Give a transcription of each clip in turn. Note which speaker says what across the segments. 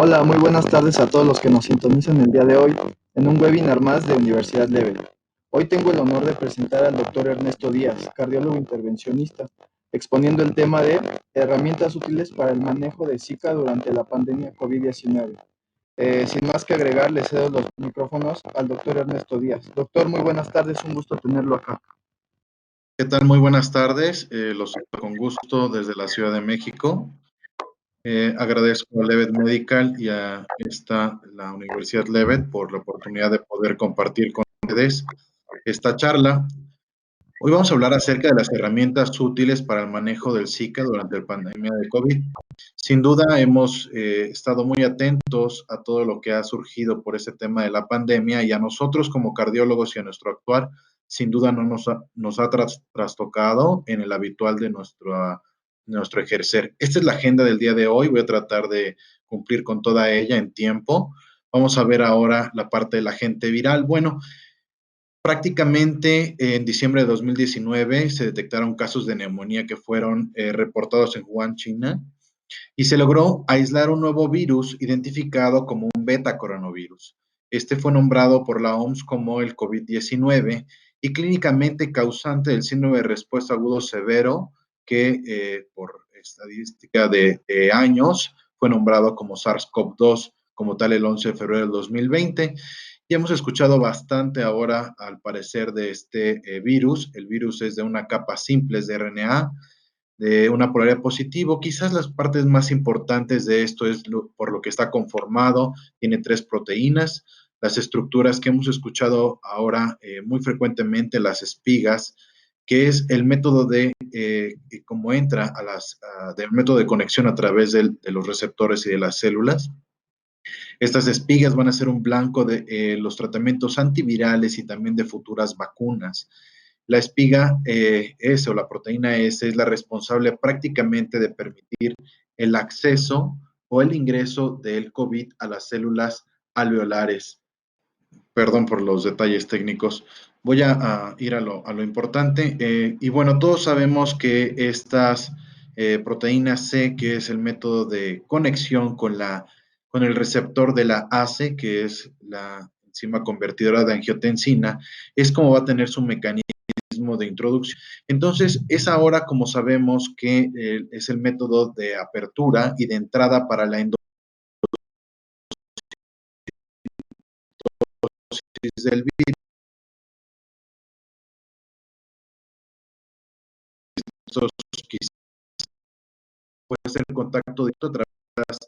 Speaker 1: Hola, muy buenas tardes a todos los que nos sintonizan el día de hoy en un webinar más de Universidad Level. Hoy tengo el honor de presentar al doctor Ernesto Díaz, cardiólogo intervencionista, exponiendo el tema de herramientas útiles para el manejo de Zika durante la pandemia COVID-19. Sin más que agregar, le cedo los micrófonos al doctor Ernesto Díaz. Doctor, muy buenas tardes, un gusto tenerlo acá.
Speaker 2: ¿Qué tal? Muy buenas tardes. Los saludo con gusto desde la Ciudad de México. Agradezco a Levet Medical y a la Universidad Levet por la oportunidad de poder compartir con ustedes esta charla. Hoy vamos a hablar acerca de las herramientas útiles para el manejo del Zika durante la pandemia de COVID. Sin duda hemos estado muy atentos a todo lo que ha surgido por ese tema de la pandemia y a nosotros como cardiólogos y a nuestro actuar, sin duda no nos ha trastocado en el habitual de nuestro ejercer. Esta es la agenda del día de hoy, voy a tratar de cumplir con toda ella en tiempo. Vamos a ver ahora la parte del agente viral. Bueno, prácticamente en diciembre de 2019 se detectaron casos de neumonía que fueron reportados en Wuhan, China, y se logró aislar un nuevo virus identificado como un beta coronavirus. Este fue nombrado por la OMS como el COVID-19 y clínicamente causante del síndrome de respuesta agudo severo que por estadística de años fue nombrado como SARS-CoV-2 como tal el 11 de febrero del 2020. Y hemos escuchado bastante ahora, al parecer, de este virus. El virus es de una capa simple de RNA, de una polaridad positivo. Quizás las partes más importantes de esto es por lo que está conformado. Tiene 3 proteínas. Las estructuras que hemos escuchado ahora muy frecuentemente, las espigas, que es el método de cómo entra del método de conexión a través de los receptores y de las células. Estas espigas van a ser un blanco de los tratamientos antivirales y también de futuras vacunas. La espiga S o la proteína S es la responsable prácticamente de permitir el acceso o el ingreso del COVID a las células alveolares. Perdón por los detalles técnicos. Voy a ir a lo importante. Y bueno, todos sabemos que estas proteínas C, que es el método de conexión con el receptor de la ACE, que es la enzima convertidora de angiotensina, es como va a tener su mecanismo de introducción. Entonces, es ahora como sabemos que es el método de apertura y de entrada para la endodosis del virus. Puede ser el contacto directo a través de las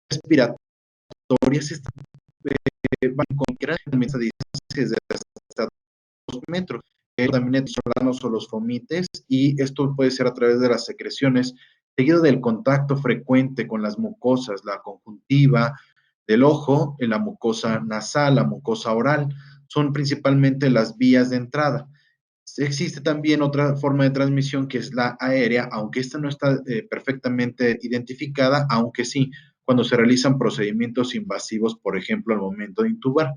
Speaker 2: respiratorias, van con grandes distancias de hasta 2 metros. También los o los fomites, y esto puede ser a través de las secreciones, seguido del contacto frecuente con las mucosas, la conjuntiva del ojo, la mucosa nasal, la mucosa oral, son principalmente las vías de entrada. Existe también otra forma de transmisión que es la aérea, aunque esta no está perfectamente identificada, aunque sí, cuando se realizan procedimientos invasivos, por ejemplo, al momento de intubar.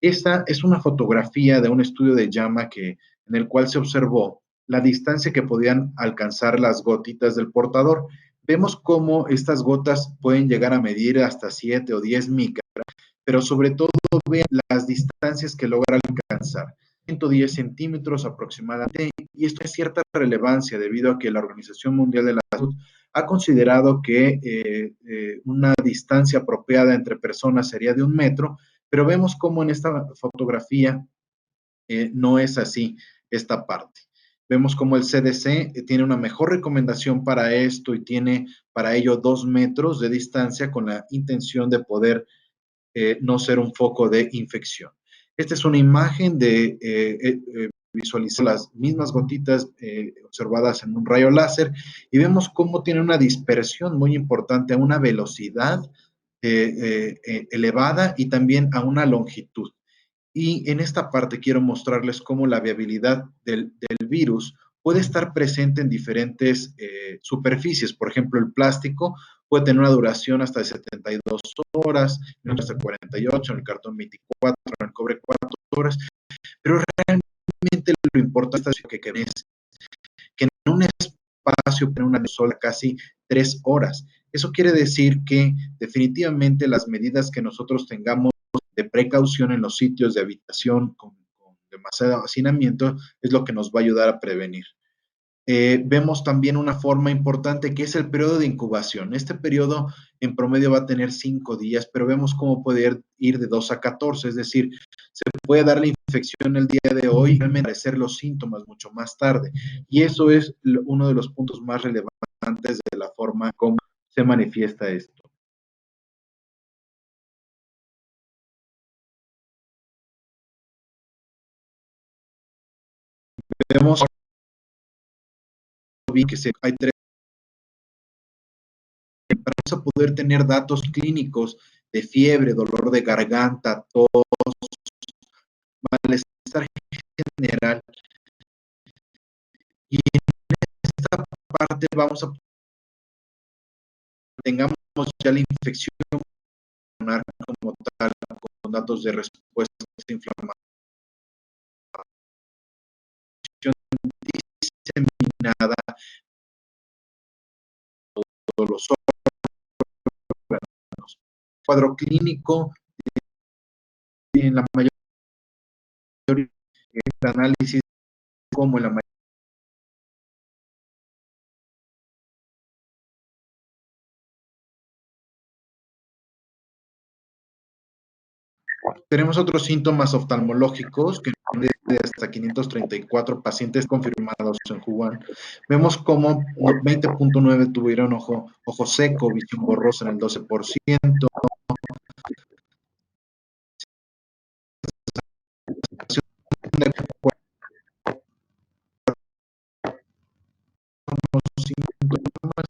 Speaker 2: Esta es una fotografía de un estudio de JAMA en el cual se observó la distancia que podían alcanzar las gotitas del portador. Vemos cómo estas gotas pueden llegar a medir hasta 7 o 10 micras, pero sobre todo vean las distancias que logra alcanzar. 110 centímetros aproximadamente, y esto es cierta relevancia debido a que la Organización Mundial de la Salud ha considerado que una distancia apropiada entre personas sería de 1 metro, pero vemos cómo en esta fotografía no es así esta parte. Vemos cómo el CDC tiene una mejor recomendación para esto y tiene para ello 2 metros de distancia con la intención de poder no ser un foco de infección. Esta es una imagen de visualizar las mismas gotitas observadas en un rayo láser y vemos cómo tiene una dispersión muy importante a una velocidad elevada y también a una longitud. Y en esta parte quiero mostrarles cómo la viabilidad del virus puede estar presente en diferentes superficies. Por ejemplo, el plástico puede tener una duración hasta de 72 horas, hasta 48, en el cartón 24, en el cobre 4 horas, pero realmente lo importante es que en un espacio, pero una sola casi 3 horas. Eso quiere decir que definitivamente las medidas que nosotros tengamos de precaución en los sitios de habitación con demasiado hacinamiento es lo que nos va a ayudar a prevenir. Vemos también una forma importante que es el periodo de incubación. Este periodo en promedio va a tener 5 días, pero vemos cómo puede ir de 2 a 14, es decir, se puede dar la infección el día de hoy y realmente aparecer los síntomas mucho más tarde. Y eso es uno de los puntos más relevantes de la forma como se manifiesta esto. Vemos que hay tres. Vamos a poder tener datos clínicos de fiebre, dolor de garganta, tos, malestar general. Y en esta parte vamos a tengamos ya la infección como tal, con datos de respuesta inflamatoria diseminada a todos los órganos. Cuadro clínico, en la mayoría de análisis, como en la mayoría. Tenemos otros síntomas oftalmológicos que van de hasta 534 pacientes confirmados en Wuhan. Vemos como 20.9 tuvieron ojo seco, visión borrosa en el 12%, síntomas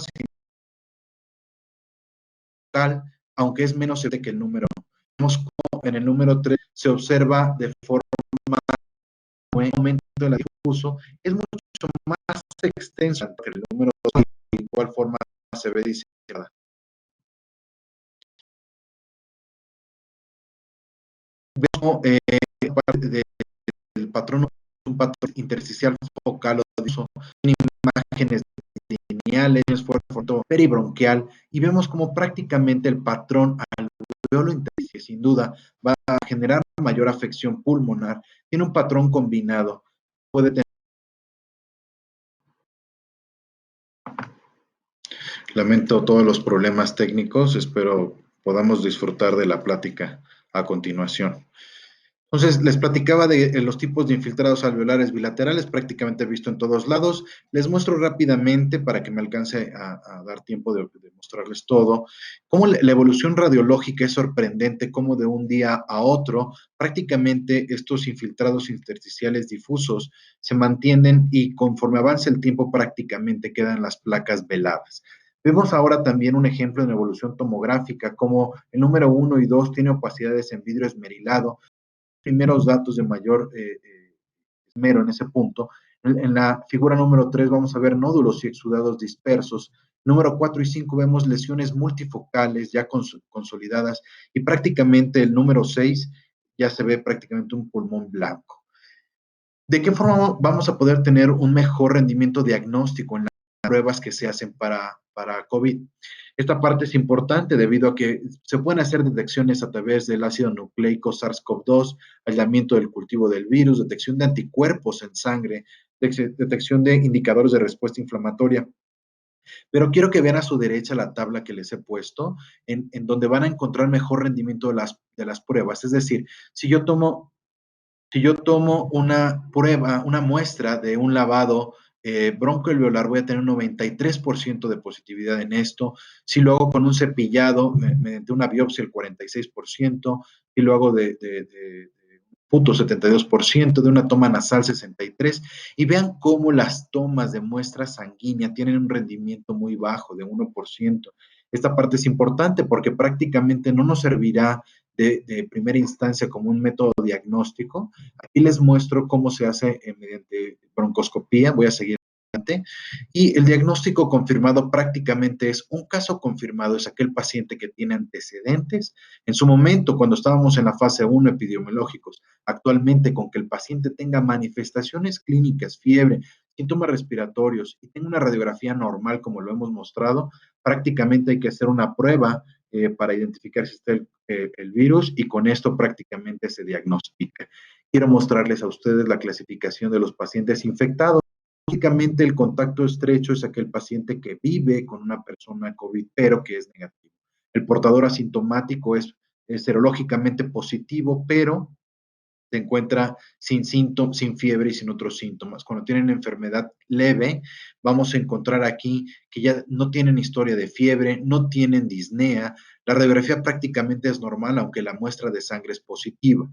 Speaker 2: tal, aunque es menos que el número 1. Vemos como en el número 3 se observa de forma un aumento de la difuso, es mucho más extenso que el número 2, de igual forma se ve diseñada. Vemos parte del patrón, un patrón intersticial focal o difuso, imágenes lineales, esfuerzo peribronquial, y vemos como prácticamente el patrón alveolo intersticial, sin duda, va a generar mayor afección pulmonar, tiene un patrón combinado, puede tener. Lamento todos los problemas técnicos, espero podamos disfrutar de la plática a continuación. Entonces, les platicaba de los tipos de infiltrados alveolares bilaterales, prácticamente visto en todos lados. Les muestro rápidamente, para que me alcance a dar tiempo de mostrarles todo, cómo la evolución radiológica es sorprendente, cómo de un día a otro, prácticamente estos infiltrados intersticiales difusos se mantienen y conforme avanza el tiempo prácticamente quedan las placas veladas. Vemos ahora también un ejemplo en evolución tomográfica, como el número 1 y 2 tiene opacidades en vidrio esmerilado, primeros datos de mayor esmero en ese punto. En la figura número 3 vamos a ver nódulos y exudados dispersos. Número 4 y 5 vemos lesiones multifocales ya consolidadas y prácticamente el número 6 ya se ve prácticamente un pulmón blanco. ¿De qué forma vamos a poder tener un mejor rendimiento diagnóstico en las pruebas que se hacen para COVID? Esta parte es importante debido a que se pueden hacer detecciones a través del ácido nucleico SARS-CoV-2, aislamiento del cultivo del virus, detección de anticuerpos en sangre, detección de indicadores de respuesta inflamatoria. Pero quiero que vean a su derecha la tabla que les he puesto, en donde van a encontrar mejor rendimiento de las pruebas. Es decir, si yo tomo una prueba, una muestra de un lavado broncoalveolar, voy a tener un 93% de positividad en esto. Si lo hago con un cepillado, mediante una biopsia, el 46%. Si lo hago de 72%, de una toma nasal 63%, y vean cómo las tomas de muestra sanguínea tienen un rendimiento muy bajo, de 1%. Esta parte es importante porque prácticamente no nos servirá de primera instancia como un método diagnóstico. Aquí les muestro cómo se hace mediante broncoscopía. Voy a seguir adelante. Y el diagnóstico confirmado prácticamente es un caso confirmado, es aquel paciente que tiene antecedentes. En su momento, cuando estábamos en la fase 1 epidemiológicos, actualmente con que el paciente tenga manifestaciones clínicas, fiebre, síntomas respiratorios y tenga una radiografía normal, como lo hemos mostrado, prácticamente hay que hacer una prueba para identificar si está el virus y con esto prácticamente se diagnostica. Quiero mostrarles a ustedes la clasificación de los pacientes infectados. Básicamente el contacto estrecho es aquel paciente que vive con una persona COVID, pero que es negativo. El portador asintomático es serológicamente positivo, pero se encuentra sin síntomas, sin fiebre y sin otros síntomas. Cuando tienen enfermedad leve, vamos a encontrar aquí que ya no tienen historia de fiebre, no tienen disnea, la radiografía prácticamente es normal, aunque la muestra de sangre es positiva.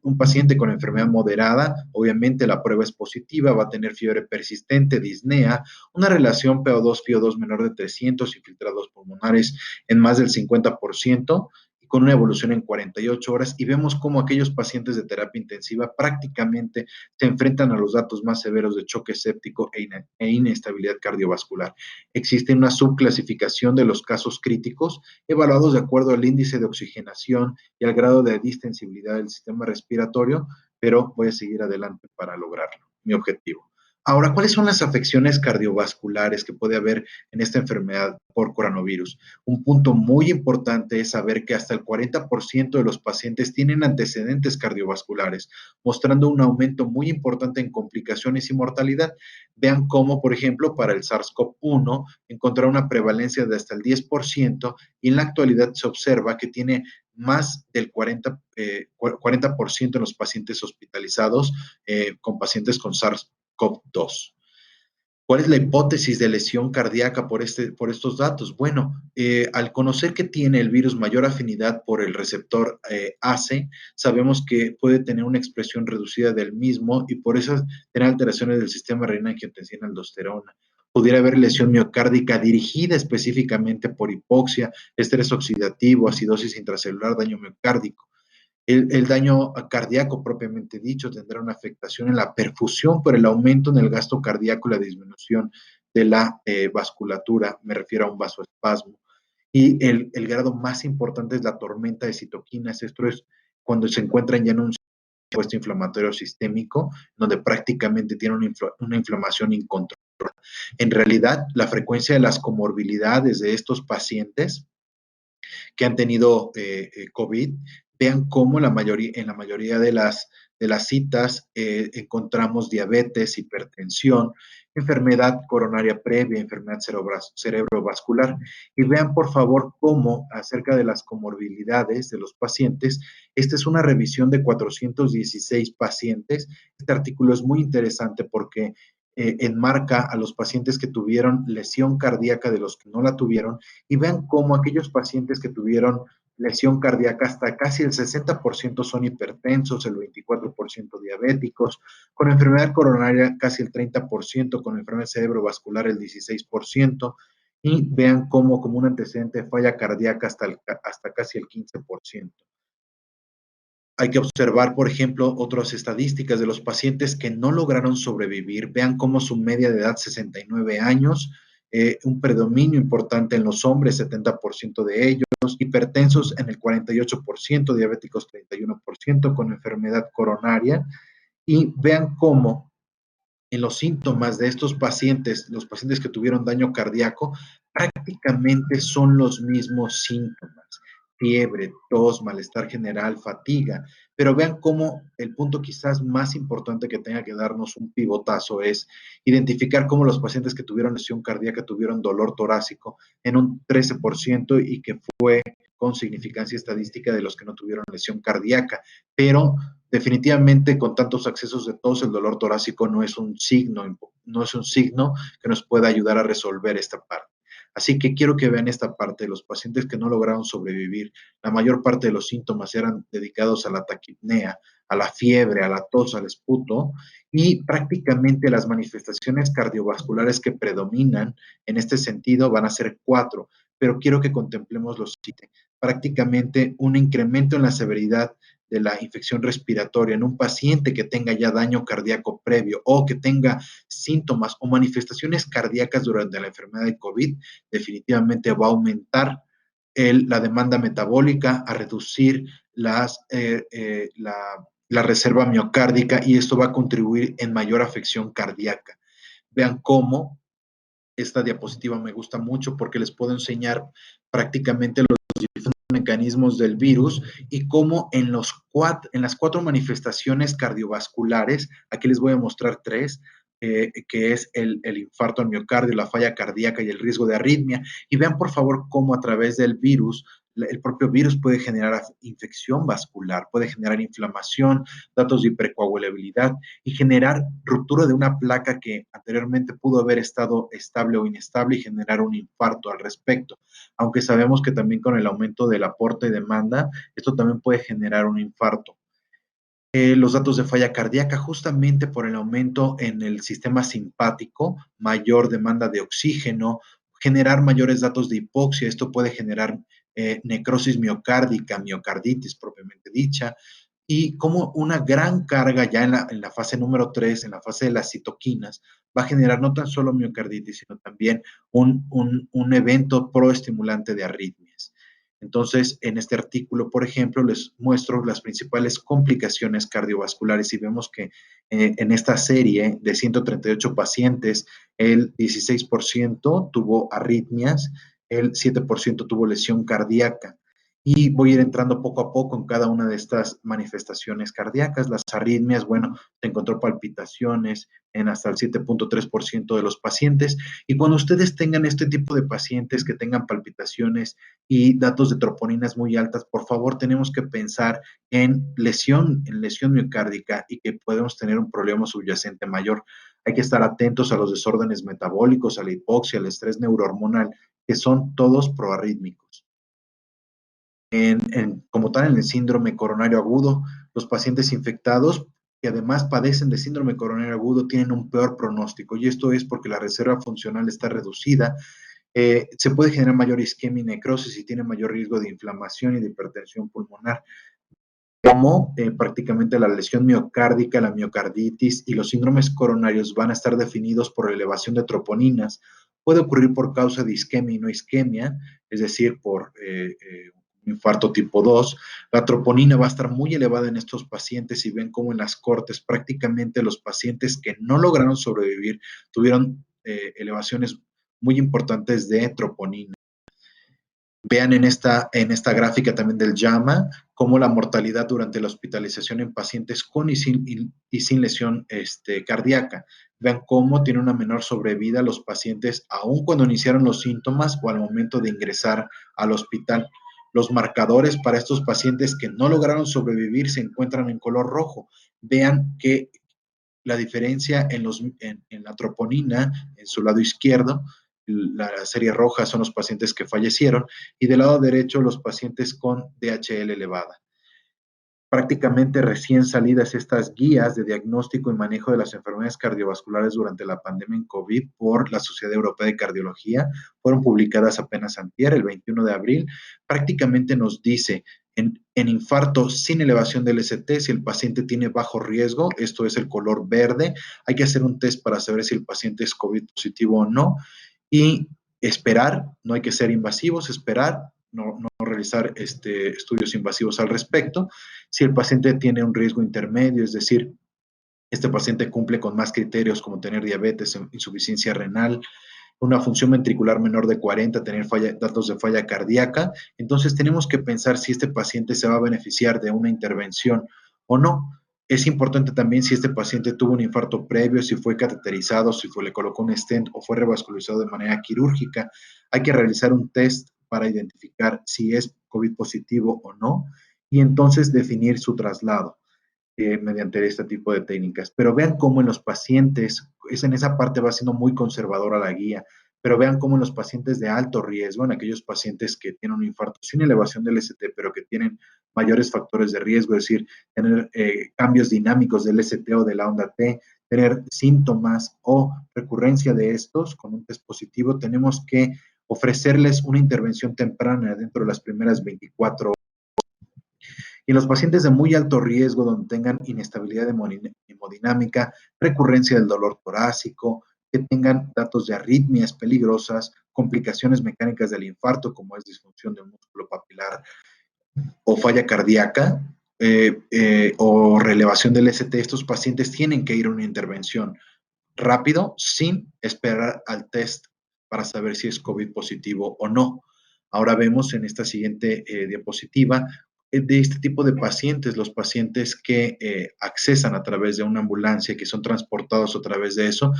Speaker 2: Un paciente con enfermedad moderada, obviamente la prueba es positiva, va a tener fiebre persistente, disnea, una relación PO2-FiO2 menor de 300 y filtrados pulmonares en más del 50%, y con una evolución en 48 horas, y vemos cómo aquellos pacientes de terapia intensiva prácticamente se enfrentan a los datos más severos de choque séptico e inestabilidad cardiovascular. Existe una subclasificación de los casos críticos, evaluados de acuerdo al índice de oxigenación y al grado de distensibilidad del sistema respiratorio, pero voy a seguir adelante para lograrlo, mi objetivo. Ahora, ¿cuáles son las afecciones cardiovasculares que puede haber en esta enfermedad por coronavirus? Un punto muy importante es saber que hasta el 40% de los pacientes tienen antecedentes cardiovasculares, mostrando un aumento muy importante en complicaciones y mortalidad. Vean cómo, por ejemplo, para el SARS-CoV-1 encontraron una prevalencia de hasta el 10% y en la actualidad se observa que tiene más del 40% en los pacientes hospitalizados con pacientes con SARS-CoV-2. ¿Cuál es la hipótesis de lesión cardíaca por estos datos? Bueno, al conocer que tiene el virus mayor afinidad por el receptor ACE, sabemos que puede tener una expresión reducida del mismo y por eso tener alteraciones del sistema renina-angiotensina-aldosterona. Pudiera haber lesión miocárdica dirigida específicamente por hipoxia, estrés oxidativo, acidosis intracelular, daño miocárdico. El daño cardíaco propiamente dicho tendrá una afectación en la perfusión por el aumento en el gasto cardíaco y la disminución de la vasculatura, me refiero a un vasoespasmo. Y el grado más importante es la tormenta de citoquinas, esto es cuando se encuentran ya en un puesto inflamatorio sistémico, donde prácticamente tiene una inflamación incontrolable. En realidad, la frecuencia de las comorbilidades de estos pacientes que han tenido COVID, vean cómo en la mayoría de las citas encontramos diabetes, hipertensión, enfermedad coronaria previa, enfermedad cerebrovascular. Y vean, por favor, cómo acerca de las comorbilidades de los pacientes, esta es una revisión de 416 pacientes. Este artículo es muy interesante porque enmarca a los pacientes que tuvieron lesión cardíaca de los que no la tuvieron y vean cómo aquellos pacientes que tuvieron lesión cardíaca, hasta casi el 60% son hipertensos, el 24% diabéticos, con enfermedad coronaria casi el 30%, con enfermedad cerebrovascular el 16%, y vean cómo como un antecedente de falla cardíaca hasta casi el 15%. Hay que observar, por ejemplo, otras estadísticas de los pacientes que no lograron sobrevivir. Vean cómo su media de edad, 69 años, un predominio importante en los hombres, 70% de ellos, hipertensos en el 48%, diabéticos 31%, con enfermedad coronaria. Y vean cómo en los síntomas de estos pacientes, los pacientes que tuvieron daño cardíaco, prácticamente son los mismos síntomas. Fiebre, tos, malestar general, fatiga. Pero vean cómo el punto quizás más importante que tenga que darnos un pivotazo es identificar cómo los pacientes que tuvieron lesión cardíaca tuvieron dolor torácico en un 13% y que fue con significancia estadística de los que no tuvieron lesión cardíaca. Pero definitivamente con tantos accesos de tos, el dolor torácico no es un signo que nos pueda ayudar a resolver esta parte. Así que quiero que vean esta parte de los pacientes que no lograron sobrevivir. La mayor parte de los síntomas eran dedicados a la taquipnea, a la fiebre, a la tos, al esputo, y prácticamente las manifestaciones cardiovasculares que predominan en este sentido van a ser 4, pero quiero que contemplemos los siguientes. Prácticamente un incremento en la severidad de la infección respiratoria en un paciente que tenga ya daño cardíaco previo o que tenga síntomas o manifestaciones cardíacas durante la enfermedad de COVID, definitivamente va a aumentar la demanda metabólica, a reducir la reserva miocárdica y esto va a contribuir en mayor afección cardíaca. Vean cómo esta diapositiva me gusta mucho porque les puedo enseñar prácticamente los mecanismos del virus y cómo en las cuatro manifestaciones cardiovasculares, aquí les voy a mostrar tres, que es el infarto al miocardio, la falla cardíaca y el riesgo de arritmia. Y vean por favor cómo a través del virus, el propio virus puede generar infección vascular, puede generar inflamación, datos de hipercoagulabilidad y generar ruptura de una placa que anteriormente pudo haber estado estable o inestable y generar un infarto al respecto. Aunque sabemos que también con el aumento del aporte y demanda, esto también puede generar un infarto. Los datos de falla cardíaca, justamente por el aumento en el sistema simpático, mayor demanda de oxígeno, generar mayores datos de hipoxia, esto puede generar necrosis miocárdica, miocarditis propiamente dicha, y como una gran carga ya en la fase número 3, en la fase de las citoquinas, va a generar no tan solo miocarditis, sino también un evento proestimulante de arritmias. Entonces, en este artículo, por ejemplo, les muestro las principales complicaciones cardiovasculares y vemos que en esta serie de 138 pacientes, el 16% tuvo arritmias, el 7% tuvo lesión cardíaca. Y voy a ir entrando poco a poco en cada una de estas manifestaciones cardíacas. Las arritmias, bueno, se encontró palpitaciones en hasta el 7.3% de los pacientes. Y cuando ustedes tengan este tipo de pacientes que tengan palpitaciones y datos de troponinas muy altas, por favor, tenemos que pensar en lesión miocárdica y que podemos tener un problema subyacente mayor. Hay que estar atentos a los desórdenes metabólicos, a la hipoxia, al estrés neurohormonal, que son todos proarrítmicos. Como tal, en el síndrome coronario agudo, los pacientes infectados que además padecen de síndrome coronario agudo tienen un peor pronóstico, y esto es porque la reserva funcional está reducida, se puede generar mayor isquemia y necrosis y tiene mayor riesgo de inflamación y de hipertensión pulmonar, como prácticamente la lesión miocárdica, la miocarditis y los síndromes coronarios van a estar definidos por elevación de troponinas. Puede ocurrir por causa de isquemia y no isquemia, es decir, por un infarto tipo 2. La troponina va a estar muy elevada en estos pacientes y ven cómo en las cortes prácticamente los pacientes que no lograron sobrevivir tuvieron elevaciones muy importantes de troponina. Vean en esta gráfica también del JAMA cómo la mortalidad durante la hospitalización en pacientes con y sin lesión cardíaca. Vean cómo tiene una menor sobrevida los pacientes aun cuando iniciaron los síntomas o al momento de ingresar al hospital. Los marcadores para estos pacientes que no lograron sobrevivir se encuentran en color rojo. Vean que la diferencia en la troponina, en su lado izquierdo, la serie roja son los pacientes que fallecieron y del lado derecho los pacientes con DHL elevada. Prácticamente recién salidas estas guías de diagnóstico y manejo de las enfermedades cardiovasculares durante la pandemia en COVID por la Sociedad Europea de Cardiología fueron publicadas apenas antier, el 21 de abril. Prácticamente nos dice en infarto sin elevación del ST, si el paciente tiene bajo riesgo, esto es el color verde, hay que hacer un test para saber si el paciente es COVID positivo o no y esperar, no hay que ser invasivos, esperar, no realizar estudios invasivos al respecto. Si el paciente tiene un riesgo intermedio, es decir, este paciente cumple con más criterios como tener diabetes, insuficiencia renal, una función ventricular menor de 40, tener datos de falla cardíaca, entonces tenemos que pensar si este paciente se va a beneficiar de una intervención o no. Es importante también si este paciente tuvo un infarto previo, si fue cateterizado, si le colocó un stent o fue revascularizado de manera quirúrgica. Hay que realizar un test para identificar si es COVID positivo o no y entonces definir su traslado mediante este tipo de técnicas. Pero vean cómo en los pacientes, en esa parte va siendo muy conservadora la guía, pero vean cómo en los pacientes de alto riesgo, en aquellos pacientes que tienen un infarto sin elevación del ST, pero que tienen mayores factores de riesgo, es decir, tener cambios dinámicos del ST o de la onda T, tener síntomas o recurrencia de estos con un test positivo, tenemos que ofrecerles una intervención temprana dentro de las primeras 24 horas. Y en los pacientes de muy alto riesgo, donde tengan inestabilidad hemodinámica, recurrencia del dolor torácico, que tengan datos de arritmias peligrosas, complicaciones mecánicas del infarto, como es disfunción del músculo papilar o falla cardíaca, o relevación del ST, estos pacientes tienen que ir a una intervención rápido sin esperar al test para saber si es COVID positivo o no. Ahora vemos en esta siguiente diapositiva de este tipo de pacientes, los pacientes que accesan a través de una ambulancia, que son transportados a través de eso,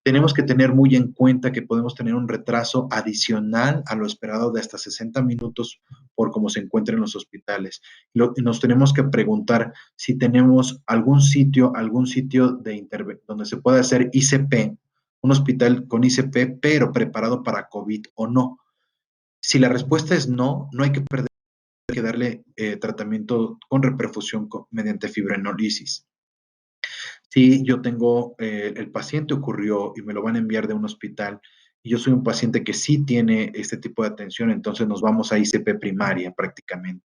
Speaker 2: tenemos que tener muy en cuenta que podemos tener un retraso adicional a lo esperado de hasta 60 minutos por cómo se encuentran en los hospitales. Nos tenemos que preguntar si tenemos algún sitio donde se pueda hacer ICP, un hospital con ICP, pero preparado para COVID o no. Si la respuesta es no, no hay que perder, hay que darle tratamiento con reperfusión mediante fibrinolisis. Si yo tengo, el paciente ocurrió y me lo van a enviar de un hospital y yo soy un paciente que sí tiene este tipo de atención, entonces nos vamos a ICP primaria prácticamente.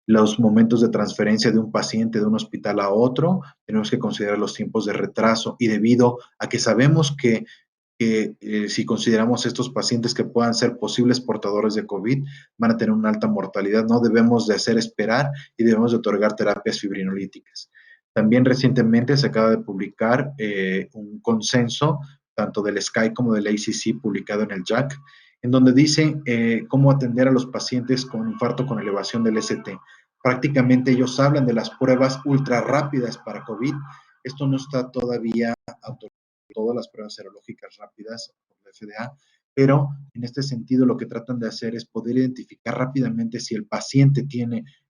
Speaker 2: Los momentos de transferencia de un paciente de un hospital a otro, tenemos que considerar los tiempos de retraso y debido a que sabemos que si consideramos estos pacientes que puedan ser posibles portadores de COVID, van a tener una alta mortalidad, no debemos de hacer esperar y debemos de otorgar terapias fibrinolíticas. También recientemente se acaba de publicar un consenso, tanto del SCAI como del ACC, publicado en el JAC, en donde dice cómo atender a los pacientes con infarto con elevación del ST. Prácticamente ellos hablan de las pruebas ultra rápidas para COVID. Esto no está todavía autorizado, todas las pruebas serológicas rápidas por la FDA, pero en este sentido lo que tratan de hacer es poder identificar rápidamente si el paciente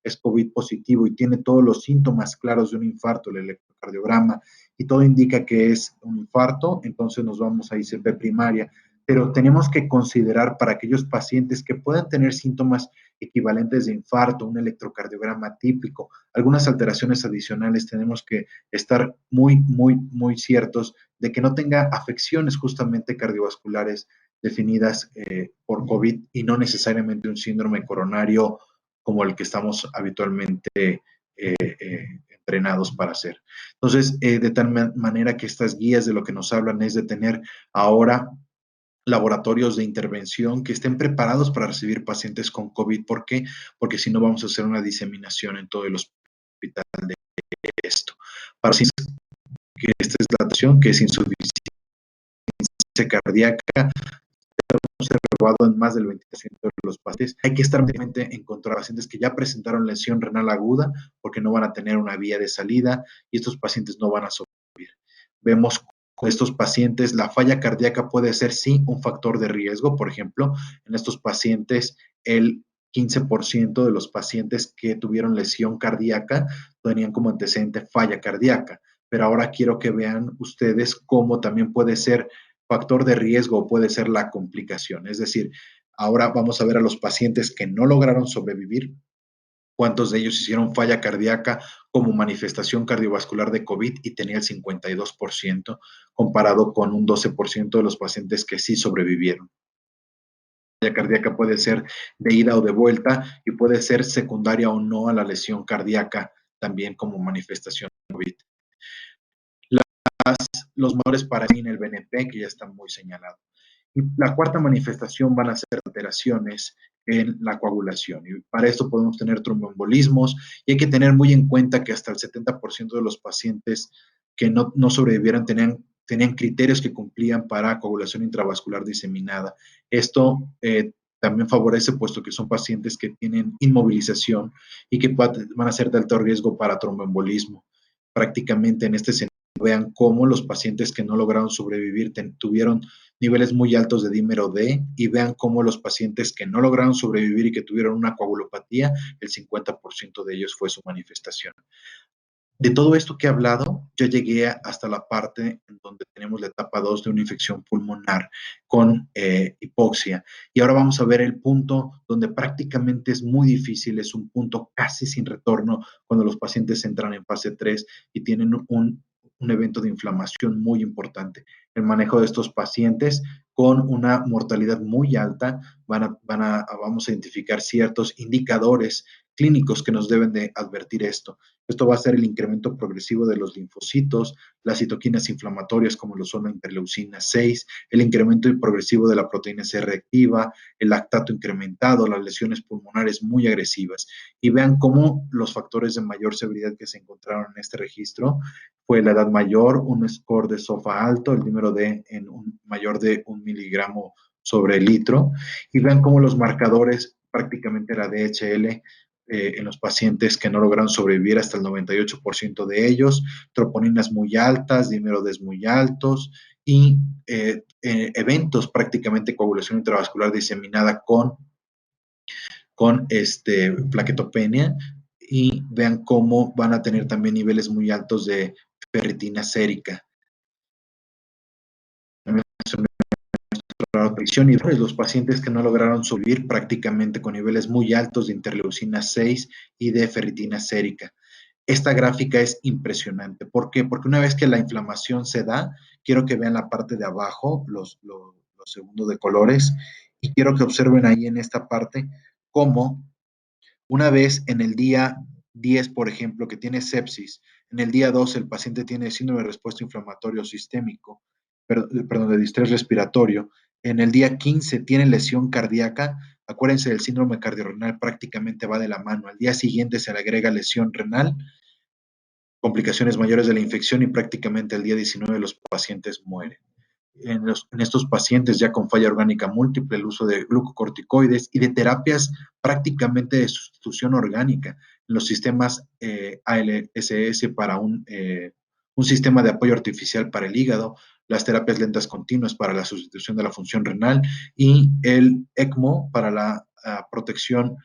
Speaker 2: es COVID positivo y tiene todos los síntomas claros de un infarto, el electrocardiograma, y todo indica que es un infarto, entonces nos vamos a ICP primaria. Pero tenemos que considerar para aquellos pacientes que puedan tener síntomas equivalentes de infarto, un electrocardiograma típico, algunas alteraciones adicionales, tenemos que estar muy ciertos de que no tenga afecciones justamente cardiovasculares definidas por COVID y no necesariamente un síndrome coronario como el que estamos habitualmente entrenados para hacer. Entonces, de tal manera que estas guías de lo que nos hablan es de tener ahora laboratorios de intervención que estén preparados para recibir pacientes con COVID. ¿Por qué? Porque si no vamos a hacer una diseminación en todo el hospital de esto. Para que esta es la atención, que es insuficiencia cardíaca, observado en más del 20% de los pacientes. Hay que estar en contra de pacientes que ya presentaron lesión renal aguda porque no van a tener una vía de salida y estos pacientes no van a sobrevivir. Vemos con estos pacientes la falla cardíaca puede ser sí un factor de riesgo. Por ejemplo, en estos pacientes el 15% de los pacientes que tuvieron lesión cardíaca tenían como antecedente falla cardíaca. Pero ahora quiero que vean ustedes cómo también puede ser factor de riesgo, puede ser la complicación. Es decir, ahora vamos a ver a los pacientes que no lograron sobrevivir, cuántos de ellos hicieron falla cardíaca como manifestación cardiovascular de COVID y tenía el 52%, comparado con un 12% de los pacientes que sí sobrevivieron. La falla cardíaca puede ser de ida o de vuelta y puede ser secundaria o no a la lesión cardíaca, también como manifestación de COVID. Los valores para el BNP, que ya está muy señalado. Y la cuarta manifestación van a ser alteraciones en la coagulación. Y para esto podemos tener tromboembolismos y hay que tener muy en cuenta que hasta el 70% de los pacientes que no sobrevivieran tenían criterios que cumplían para coagulación intravascular diseminada. Esto también favorece, puesto que son pacientes que tienen inmovilización y que van a ser de alto riesgo para tromboembolismo. Prácticamente en este sentido, vean cómo los pacientes que no lograron sobrevivir tuvieron niveles muy altos de dímero D y vean cómo los pacientes que no lograron sobrevivir y que tuvieron una coagulopatía, el 50% de ellos fue su manifestación. De todo esto que he hablado, yo llegué hasta la parte en donde tenemos la etapa 2 de una infección pulmonar con hipoxia. Y ahora vamos a ver el punto donde prácticamente es muy difícil, es un punto casi sin retorno cuando los pacientes entran en fase 3 y tienen un evento de inflamación muy importante. El manejo de estos pacientes con una mortalidad muy alta, vamos a identificar ciertos indicadores clínicos que nos deben de advertir esto. Esto va a ser el incremento progresivo de los linfocitos, las citoquinas inflamatorias como lo son la interleucina 6, el incremento progresivo de la proteína C reactiva, el lactato incrementado, las lesiones pulmonares muy agresivas. Y vean cómo los factores de mayor severidad que se encontraron en este registro fue la edad mayor, un score de SOFA alto, el número D en mayor de 1 miligramo sobre el litro, y vean cómo los marcadores, prácticamente la DHL, en los pacientes que no lograron sobrevivir hasta el 98% de ellos, troponinas muy altas, dímero D muy altos y eventos prácticamente coagulación intravascular diseminada con plaquetopenia, y vean cómo van a tener también niveles muy altos de ferritina sérica. Y los pacientes que no lograron subir prácticamente con niveles muy altos de interleucina 6 y de ferritina sérica. Esta gráfica es impresionante. ¿Por qué? Porque una vez que la inflamación se da, quiero que vean la parte de abajo, los segundos de colores, y quiero que observen ahí en esta parte cómo una vez en el día 10, por ejemplo, que tiene sepsis, en el día 2 el paciente tiene síndrome de respuesta inflamatorio sistémico, perdón, de distrés respiratorio, en el día 15 tiene lesión cardíaca, acuérdense del síndrome cardiorrenal, prácticamente va de la mano. Al día siguiente se le agrega lesión renal, complicaciones mayores de la infección y prácticamente el día 19 los pacientes mueren. En estos pacientes ya con falla orgánica múltiple, el uso de glucocorticoides y de terapias prácticamente de sustitución orgánica en los sistemas ALSS para un sistema de apoyo artificial para el hígado, las terapias lentas continuas para la sustitución de la función renal y el ECMO para la protección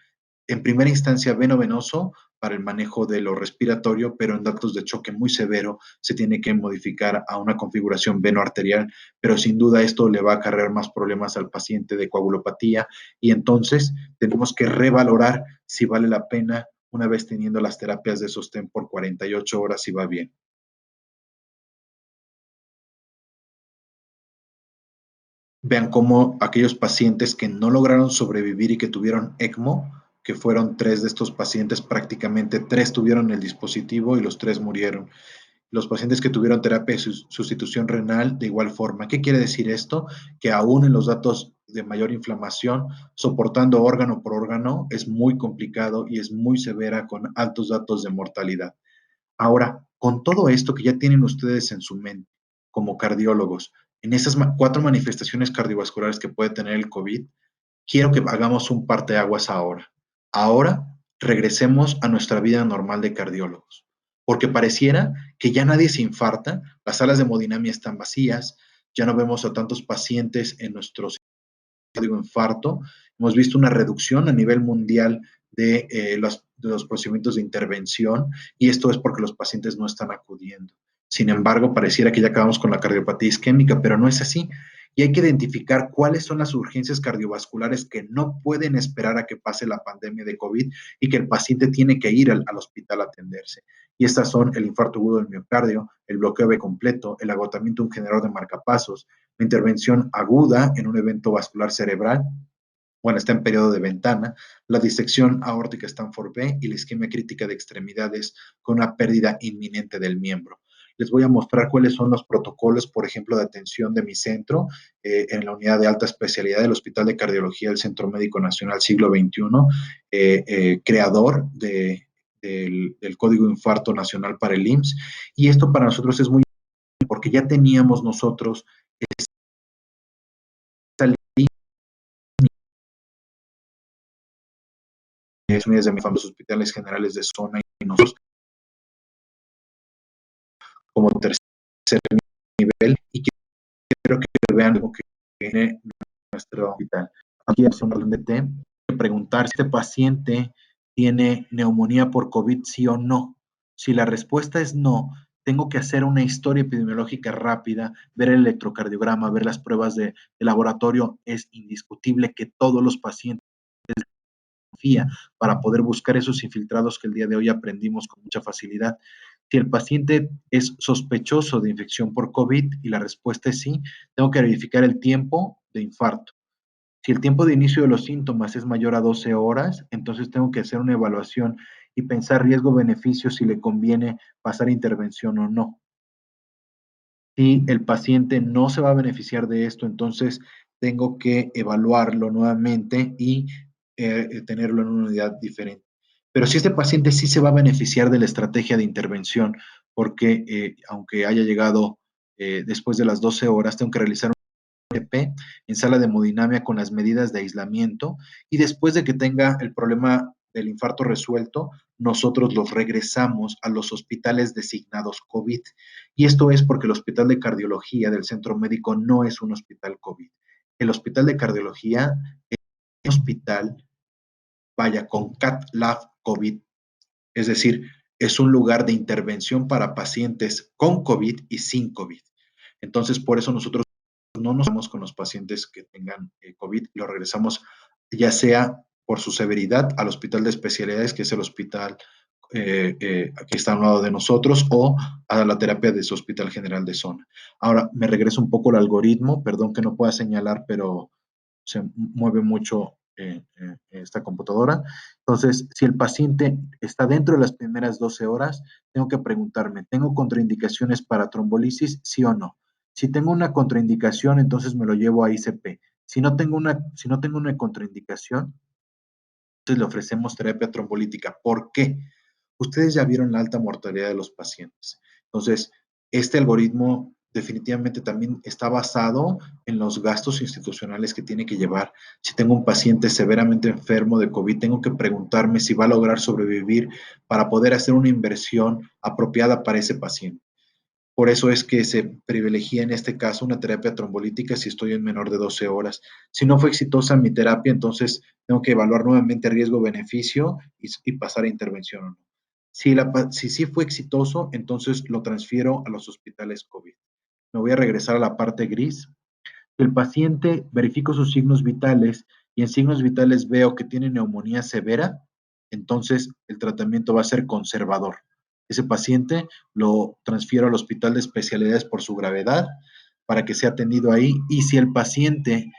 Speaker 2: en primera instancia veno-venoso para el manejo de lo respiratorio, pero en datos de choque muy severo se tiene que modificar a una configuración veno-arterial, pero sin duda esto le va a acarrear más problemas al paciente de coagulopatía y entonces tenemos que revalorar si vale la pena una vez teniendo las terapias de sostén por 48 horas si va bien. Vean cómo aquellos pacientes que no lograron sobrevivir y que tuvieron ECMO, que fueron 3 de estos pacientes, prácticamente 3 tuvieron el dispositivo y los 3 murieron. Los pacientes que tuvieron terapia de sustitución renal, de igual forma. ¿Qué quiere decir esto? Que aún en los datos de mayor inflamación, soportando órgano por órgano, es muy complicado y es muy severa con altos datos de mortalidad. Ahora, con todo esto que ya tienen ustedes en su mente, como cardiólogos, en esas 4 manifestaciones cardiovasculares que puede tener el COVID, quiero que hagamos un parteaguas ahora. Ahora regresemos a nuestra vida normal de cardiólogos, porque pareciera que ya nadie se infarta, las salas de hemodinamia están vacías, ya no vemos a tantos pacientes en nuestro infarto. Hemos visto una reducción a nivel mundial de los procedimientos de intervención y esto es porque los pacientes no están acudiendo. Sin embargo, pareciera que ya acabamos con la cardiopatía isquémica, pero no es así. Y hay que identificar cuáles son las urgencias cardiovasculares que no pueden esperar a que pase la pandemia de COVID y que el paciente tiene que ir al hospital a atenderse. Y estas son el infarto agudo del miocardio, el bloqueo B completo, el agotamiento de un generador de marcapasos, la intervención aguda en un evento vascular cerebral, bueno, está en periodo de ventana, la disección aórtica Stanford B y la isquemia crítica de extremidades con una pérdida inminente del miembro. Les voy a mostrar cuáles son los protocolos, por ejemplo, de atención de mi centro en la unidad de alta especialidad del Hospital de Cardiología del Centro Médico Nacional Siglo XXI, creador del Código Infarto Nacional para el IMSS. Y esto para nosotros es muy importante porque ya teníamos nosotros unidades de los hospitales generales de zona y nosotros como tercer nivel y quiero que vean lo que tiene nuestro hospital. Aquí es un orden de T, preguntar si este paciente tiene neumonía por COVID, sí o no. Si la respuesta es no, tengo que hacer una historia epidemiológica rápida, ver el electrocardiograma, ver las pruebas de laboratorio. Es indiscutible que todos los pacientes para poder buscar esos infiltrados que el día de hoy aprendimos con mucha facilidad. Si el paciente es sospechoso de infección por COVID y la respuesta es sí, tengo que verificar el tiempo de infarto. Si el tiempo de inicio de los síntomas es mayor a 12 horas, entonces tengo que hacer una evaluación y pensar riesgo-beneficio si le conviene pasar intervención o no. Si el paciente no se va a beneficiar de esto, entonces tengo que evaluarlo nuevamente y tenerlo en una unidad diferente. Pero si este paciente sí se va a beneficiar de la estrategia de intervención, porque aunque haya llegado después de las 12 horas, tengo que realizar MP en sala de hemodinamia con las medidas de aislamiento y después de que tenga el problema del infarto resuelto, nosotros los regresamos a los hospitales designados COVID. Y esto es porque el Hospital de Cardiología del Centro Médico no es un hospital COVID. El Hospital de Cardiología es un hospital, vaya, con CAT Lab COVID, es decir, es un lugar de intervención para pacientes con COVID y sin COVID. Entonces, por eso nosotros no nos vamos con los pacientes que tengan COVID, lo regresamos ya sea por su severidad al hospital de especialidades, que es el hospital que está a un lado de nosotros, o a la terapia de su hospital general de zona. Ahora, me regreso un poco al algoritmo, perdón que no pueda señalar, pero se mueve mucho esta computadora. Entonces, si el paciente está dentro de las primeras 12 horas, tengo que preguntarme, ¿tengo contraindicaciones para trombolisis? Sí o no. Si tengo una contraindicación, entonces me lo llevo a ICP. Si no tengo una contraindicación, entonces le ofrecemos terapia trombolítica. ¿Por qué? Ustedes ya vieron la alta mortalidad de los pacientes. Entonces, este algoritmo definitivamente también está basado en los gastos institucionales que tiene que llevar. Si tengo un paciente severamente enfermo de COVID, tengo que preguntarme si va a lograr sobrevivir para poder hacer una inversión apropiada para ese paciente. Por eso es que se privilegia en este caso una terapia trombolítica si estoy en menor de 12 horas. Si no fue exitosa mi terapia, entonces tengo que evaluar nuevamente riesgo-beneficio y pasar a intervención o no. Si sí fue exitoso, entonces lo transfiero a los hospitales COVID. Me voy a regresar a la parte gris. El paciente verifico sus signos vitales y en signos vitales veo que tiene neumonía severa, entonces el tratamiento va a ser conservador. Ese paciente lo transfiero al hospital de especialidades por su gravedad para que sea atendido ahí y si el paciente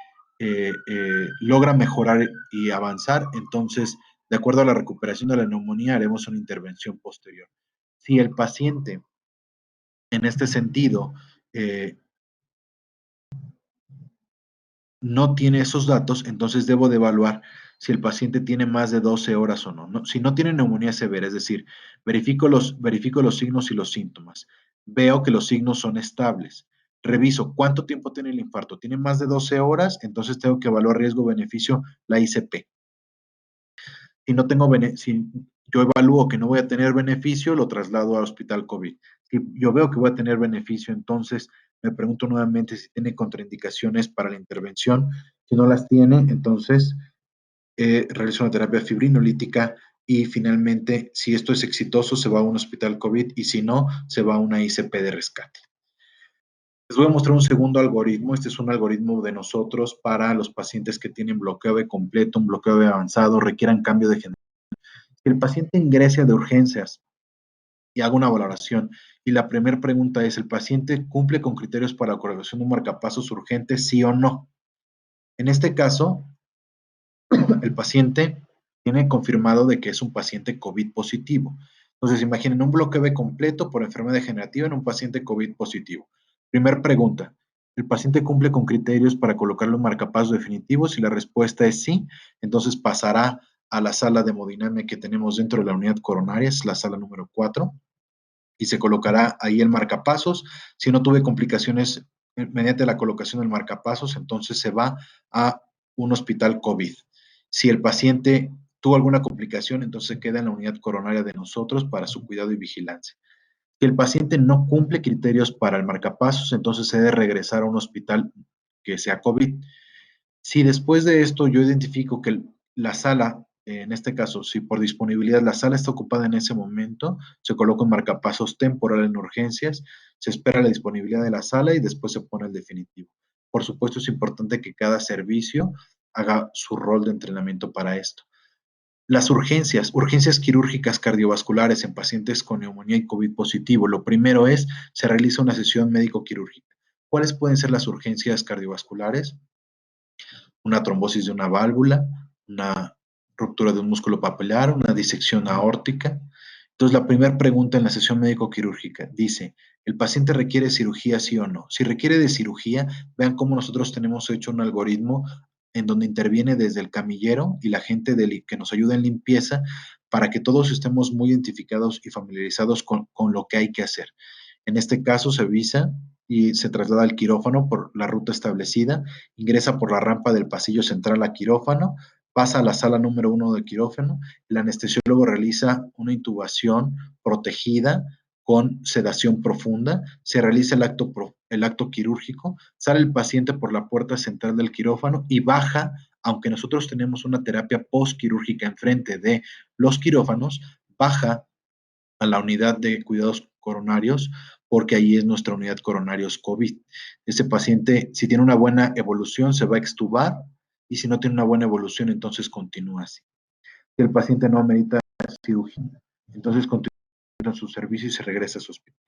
Speaker 2: logra mejorar y avanzar, entonces, de acuerdo a la recuperación de la neumonía, haremos una intervención posterior. Si el paciente, en este sentido, no tiene esos datos, entonces debo de evaluar si el paciente tiene más de 12 horas o no. Si no tiene neumonía severa, es decir, verifico los signos y los síntomas. Veo que los signos son estables. Reviso cuánto tiempo tiene el infarto. ¿Tiene más de 12 horas? Entonces tengo que evaluar riesgo-beneficio, la ICP. Si no tengo si yo evalúo que no voy a tener beneficio, lo traslado al hospital COVID. Si yo veo que voy a tener beneficio, entonces me pregunto nuevamente si tiene contraindicaciones para la intervención. Si no las tiene, entonces realizo una terapia fibrinolítica y finalmente, si esto es exitoso, se va a un hospital COVID y si no, se va a una ICP de rescate. Les voy a mostrar un segundo algoritmo. Este es un algoritmo de nosotros para los pacientes que tienen bloqueo B completo, un bloqueo B avanzado, requieran cambio de generación. Si el paciente ingresa de urgencias y hago una valoración, y la primera pregunta es, ¿el paciente cumple con criterios para la correlación de un marcapasos urgente, sí o no? En este caso, el paciente tiene confirmado de que es un paciente COVID positivo. Entonces, imaginen un bloqueo B completo por enfermedad degenerativa en un paciente COVID positivo. Primer pregunta, ¿el paciente cumple con criterios para colocarle un marcapasos definitivo? Si la respuesta es sí, entonces pasará a la sala de hemodinamia que tenemos dentro de la unidad coronaria, es la sala número 4, y se colocará ahí el marcapasos. Si no tuve complicaciones mediante la colocación del marcapasos, entonces se va a un hospital COVID. Si el paciente tuvo alguna complicación, entonces se queda en la unidad coronaria de nosotros para su cuidado y vigilancia. Si el paciente no cumple criterios para el marcapasos, entonces se debe regresar a un hospital que sea COVID. Si después de esto yo identifico que la sala, en este caso, si por disponibilidad la sala está ocupada en ese momento, se coloca un marcapasos temporal en urgencias, se espera la disponibilidad de la sala y después se pone el definitivo. Por supuesto, es importante que cada servicio haga su rol de entrenamiento para esto. Las urgencias quirúrgicas cardiovasculares en pacientes con neumonía y COVID positivo. Lo primero es, se realiza una sesión médico-quirúrgica. ¿Cuáles pueden ser las urgencias cardiovasculares? una trombosis de una válvula, una ruptura de un músculo papilar, una disección aórtica. Entonces, la primera pregunta en la sesión médico-quirúrgica dice, ¿el paciente requiere cirugía, sí o no? Si requiere de cirugía, vean cómo nosotros tenemos hecho un algoritmo en donde interviene desde el camillero y la gente que nos ayuda en limpieza para que todos estemos muy identificados y familiarizados con lo que hay que hacer. En este caso, se avisa y se traslada al quirófano por la ruta establecida, ingresa por la rampa del pasillo central a quirófano, pasa a la sala número 1 del quirófano, el anestesiólogo realiza una intubación protegida con sedación profunda, se realiza el acto quirúrgico, sale el paciente por la puerta central del quirófano y baja, aunque nosotros tenemos una terapia postquirúrgica enfrente de los quirófanos, baja a la unidad de cuidados coronarios, porque ahí es nuestra unidad coronarios COVID. Ese paciente, si tiene una buena evolución, se va a extubar, y si no tiene una buena evolución, entonces continúa así. Si el paciente no amerita cirugía, entonces continúa en su servicio y se regresa a su hospital.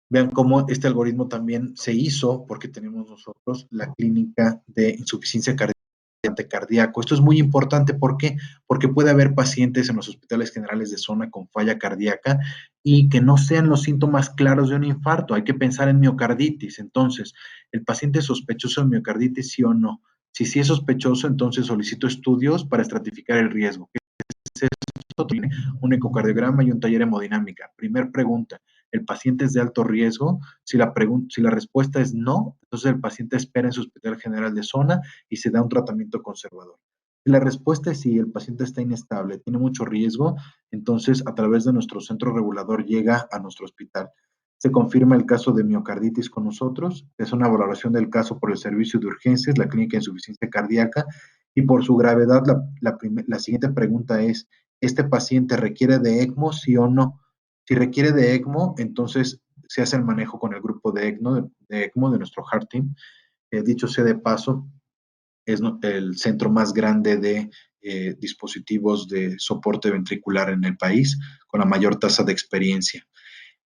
Speaker 2: Vean cómo este algoritmo también se hizo porque tenemos nosotros la clínica de insuficiencia cardíaca. Esto es muy importante, ¿por qué? Porque puede haber pacientes en los hospitales generales de zona con falla cardíaca y que no sean los síntomas claros de un infarto. Hay que pensar en miocarditis. Entonces, ¿el paciente es sospechoso de miocarditis, sí o no? Si sí es sospechoso, entonces solicito estudios para estratificar el riesgo. Tiene un ecocardiograma y un taller de hemodinámica. Primer pregunta, ¿el paciente es de alto riesgo? Si la respuesta es no, entonces el paciente espera en su hospital general de zona y se da un tratamiento conservador. Si la respuesta es sí, el paciente está inestable, tiene mucho riesgo, entonces a través de nuestro centro regulador llega a nuestro hospital. Se confirma el caso de miocarditis con nosotros, es una valoración del caso por el servicio de urgencias, la clínica de insuficiencia cardíaca, y por su gravedad, la siguiente pregunta es, ¿este paciente requiere de ECMO, sí o no? Si requiere de ECMO, entonces se hace el manejo con el grupo de ECMO de nuestro Heart Team. Dicho sea de paso, es el centro más grande de dispositivos de soporte ventricular en el país, con la mayor tasa de experiencia.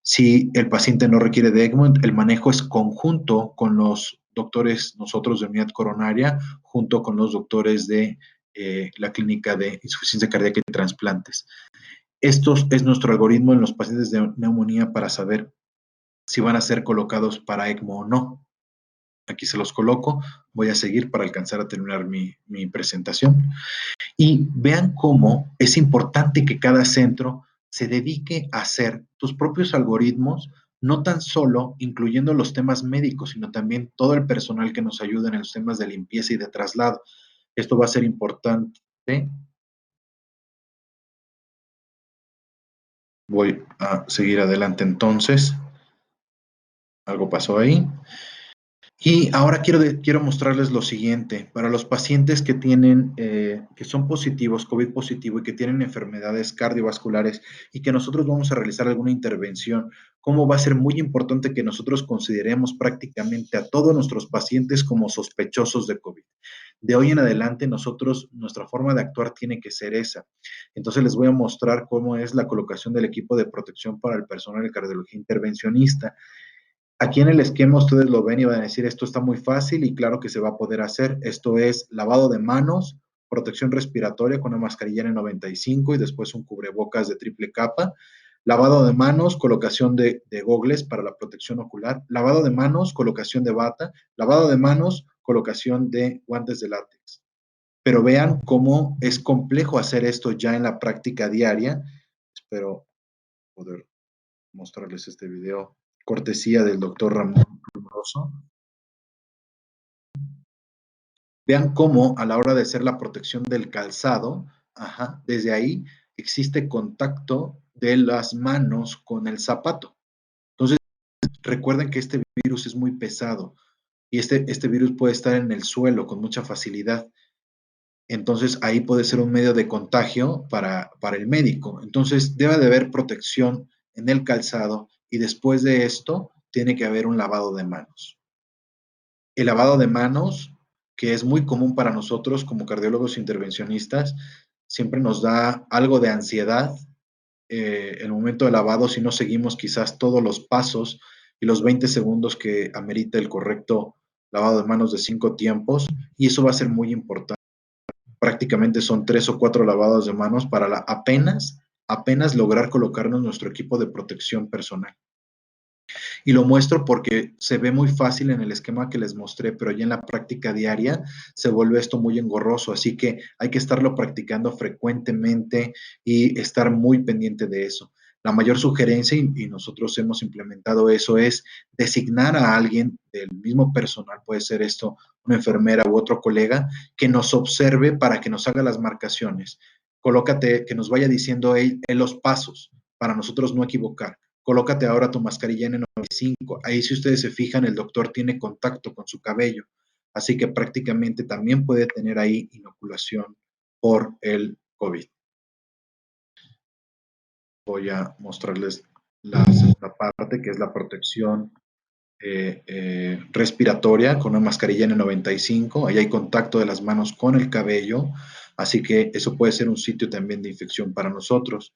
Speaker 2: Si el paciente no requiere de ECMO, el manejo es conjunto con los doctores, nosotros de unidad coronaria, junto con los doctores de la clínica de insuficiencia cardíaca y trasplantes. Esto es nuestro algoritmo en los pacientes de neumonía para saber si van a ser colocados para ECMO o no. Aquí se los coloco. Voy a seguir para alcanzar a terminar mi presentación. Y vean cómo es importante que cada centro se dedique a hacer sus propios algoritmos, no tan solo incluyendo los temas médicos, sino también todo el personal que nos ayuda en los temas de limpieza y de traslado. Esto va a ser importante. Voy a seguir adelante entonces. Algo pasó ahí. Y ahora quiero mostrarles lo siguiente. Para los pacientes que tienen, que son positivos, COVID positivo y que tienen enfermedades cardiovasculares y que nosotros vamos a realizar alguna intervención, cómo va a ser muy importante que nosotros consideremos prácticamente a todos nuestros pacientes como sospechosos de COVID. De hoy en adelante nuestra forma de actuar tiene que ser esa. Entonces les voy a mostrar cómo es la colocación del equipo de protección para el personal de cardiología intervencionista. Aquí en el esquema ustedes lo ven y van a decir, esto está muy fácil y claro que se va a poder hacer. Esto es lavado de manos, protección respiratoria con una mascarilla N95 y después un cubrebocas de triple capa. Lavado de manos, colocación de gogles para la protección ocular. Lavado de manos, colocación de bata. Lavado de manos, colocación de guantes de látex. Pero vean cómo es complejo hacer esto ya en la práctica diaria. Espero poder mostrarles este video, cortesía del doctor Ramón Rosso. Vean cómo a la hora de hacer la protección del calzado, desde ahí existe contacto de las manos con el zapato. Entonces, recuerden que este virus es muy pesado y este virus puede estar en el suelo con mucha facilidad. Entonces, ahí puede ser un medio de contagio para el médico. Entonces, debe de haber protección en el calzado y después de esto tiene que haber un lavado de manos. El lavado de manos, que es muy común para nosotros como cardiólogos intervencionistas, siempre nos da algo de ansiedad el momento de lavado si no seguimos quizás todos los pasos y los 20 segundos que amerita el correcto lavado de manos de 5 tiempos, y eso va a ser muy importante. Prácticamente son 3 o 4 lavados de manos para apenas lograr colocarnos nuestro equipo de protección personal. Y lo muestro porque se ve muy fácil en el esquema que les mostré, pero ya en la práctica diaria se vuelve esto muy engorroso, así que hay que estarlo practicando frecuentemente y estar muy pendiente de eso. La mayor sugerencia, y nosotros hemos implementado eso, es designar a alguien del mismo personal, puede ser esto una enfermera u otro colega, que nos observe para que nos haga las marcaciones. Colócate, que nos vaya diciendo él los pasos para nosotros no equivocar. Colócate ahora tu mascarilla N95. Ahí, si ustedes se fijan, el doctor tiene contacto con su cabello, así que prácticamente también puede tener ahí inoculación por el COVID. Voy a mostrarles la segunda parte, que es la protección respiratoria con una mascarilla N95. Ahí hay contacto de las manos con el cabello, así que eso puede ser un sitio también de infección para nosotros.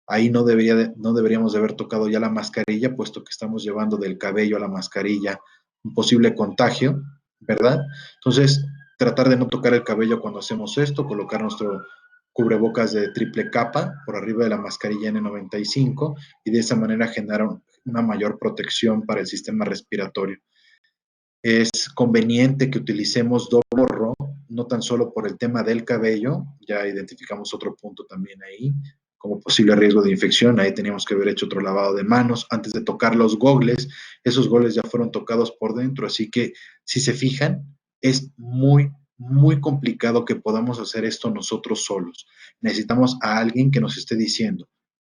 Speaker 2: Ahí no deberíamos de haber tocado ya la mascarilla, puesto que estamos llevando del cabello a la mascarilla un posible contagio, ¿verdad? Entonces, tratar de no tocar el cabello cuando hacemos esto, colocar nuestro cubrebocas de triple capa por arriba de la mascarilla N95 y de esa manera generar una mayor protección para el sistema respiratorio. Es conveniente que utilicemos doble gorro, no tan solo por el tema del cabello, ya identificamos otro punto también ahí, como posible riesgo de infección, ahí teníamos que haber hecho otro lavado de manos antes de tocar los gogles, esos gogles ya fueron tocados por dentro, así que si se fijan, es muy complicado que podamos hacer esto nosotros solos. Necesitamos a alguien que nos esté diciendo,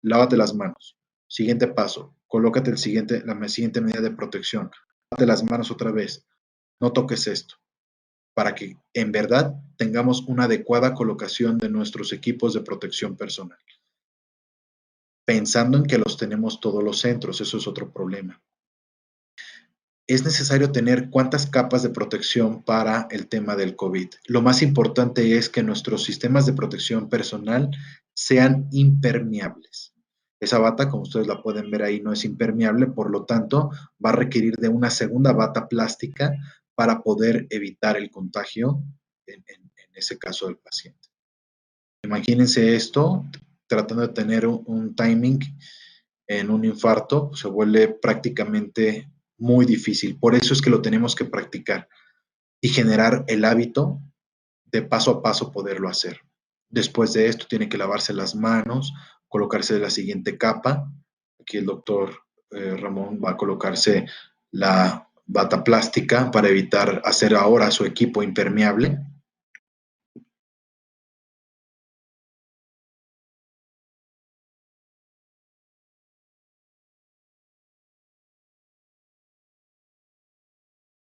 Speaker 2: lávate las manos, siguiente paso, colócate la siguiente medida de protección, lávate las manos otra vez, no toques esto, para que en verdad tengamos una adecuada colocación de nuestros equipos de protección personal. Pensando en que los tenemos todos los centros, eso es otro problema. Es necesario tener cuántas capas de protección para el tema del COVID. Lo más importante es que nuestros sistemas de protección personal sean impermeables. Esa bata, como ustedes la pueden ver ahí, no es impermeable, por lo tanto, va a requerir de una segunda bata plástica para poder evitar el contagio en ese caso del paciente. Imagínense esto, tratando de tener un timing en un infarto, se vuelve prácticamente muy difícil. Por eso es que lo tenemos que practicar y generar el hábito de paso a paso poderlo hacer. Después de esto tiene que lavarse las manos, colocarse la siguiente capa. Aquí el doctor Ramón va a colocarse la bata plástica para evitar hacer ahora su equipo impermeable.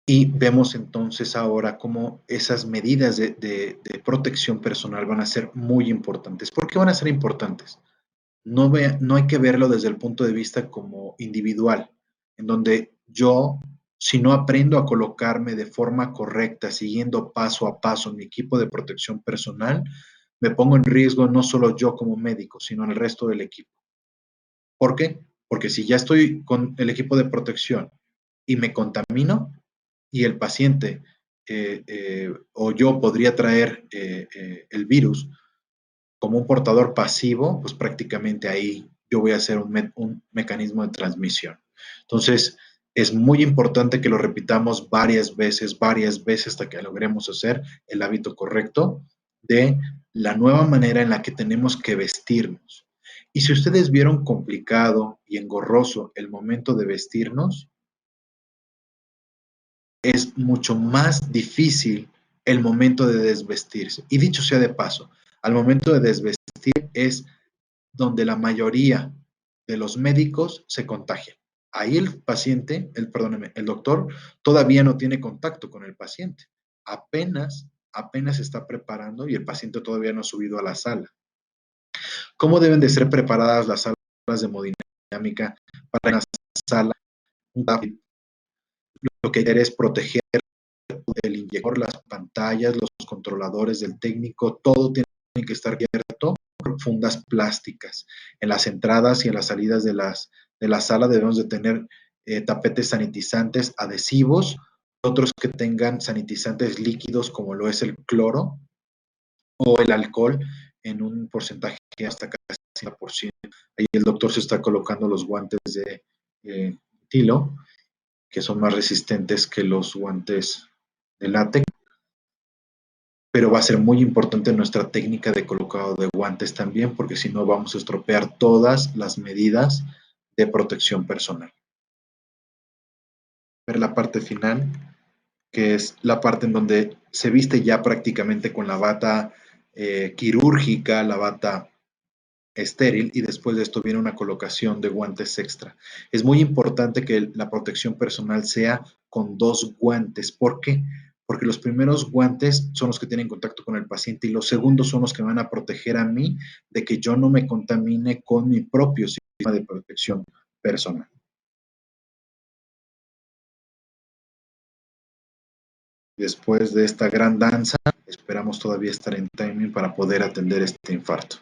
Speaker 2: Y vemos entonces ahora cómo esas medidas de protección personal van a ser muy importantes. ¿Por qué van a ser importantes? No hay que verlo desde el punto de vista como individual, en donde yo, si no aprendo a colocarme de forma correcta, siguiendo paso a paso mi equipo de protección personal, me pongo en riesgo no solo yo como médico, sino el resto del equipo. ¿Por qué? Porque si ya estoy con el equipo de protección y me contamino, y el paciente o yo podría traer el virus como un portador pasivo, pues prácticamente ahí yo voy a hacer un mecanismo de transmisión. Entonces, es muy importante que lo repitamos varias veces, hasta que logremos hacer el hábito correcto de la nueva manera en la que tenemos que vestirnos. Y si ustedes vieron complicado y engorroso el momento de vestirnos, es mucho más difícil el momento de desvestirse. Y dicho sea de paso, al momento de desvestir es donde la mayoría de los médicos se contagian. Ahí el paciente, perdóneme, el doctor todavía no tiene contacto con el paciente. Apenas se está preparando y el paciente todavía no ha subido a la sala. ¿Cómo deben de ser preparadas las salas de hemodinámica para una sala? Lo que quiere es proteger el inyector, las pantallas, los controladores del técnico, todo tiene que estar abierto por fundas plásticas. En las entradas y en las salidas de la sala debemos de tener tapetes sanitizantes adhesivos, otros que tengan sanitizantes líquidos como lo es el cloro o el alcohol en un porcentaje hasta casi 100%. Ahí el doctor se está colocando los guantes de tilo, que son más resistentes que los guantes de látex, pero va a ser muy importante nuestra técnica de colocado de guantes también, porque si no vamos a estropear todas las medidas de protección personal. Ver la parte final, que es la parte en donde se viste ya prácticamente con la bata quirúrgica, la bata estéril, y después de esto viene una colocación de guantes extra. Es muy importante que la protección personal sea con 2 guantes. ¿Por qué? Porque los primeros guantes son los que tienen contacto con el paciente y los segundos son los que van a proteger a mí de que yo no me contamine con mi propio sistema de protección personal. Después de esta gran danza, esperamos todavía estar en timing para poder atender este infarto.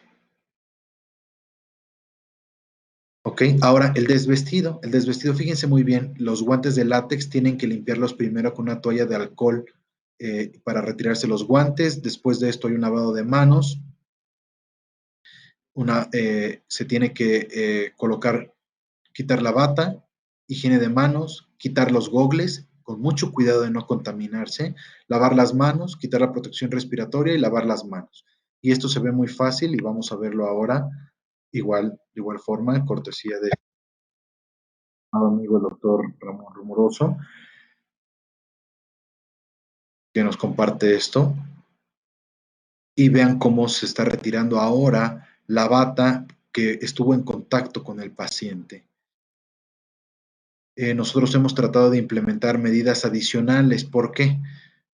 Speaker 2: Ok, ahora el desvestido. El desvestido, fíjense muy bien, los guantes de látex tienen que limpiarlos primero con una toalla de alcohol para retirarse los guantes. Después de esto hay un lavado de manos. Se tiene que colocar, quitar la bata, higiene de manos, quitar los gogles, con mucho cuidado de no contaminarse, lavar las manos, quitar la protección respiratoria y lavar las manos. Y esto se ve muy fácil y vamos a verlo ahora, de igual forma, en cortesía de amigo el doctor Ramón Rumoroso, que nos comparte esto, y vean cómo se está retirando ahora la bata que estuvo en contacto con el paciente. Nosotros hemos tratado de implementar medidas adicionales. ¿Por qué?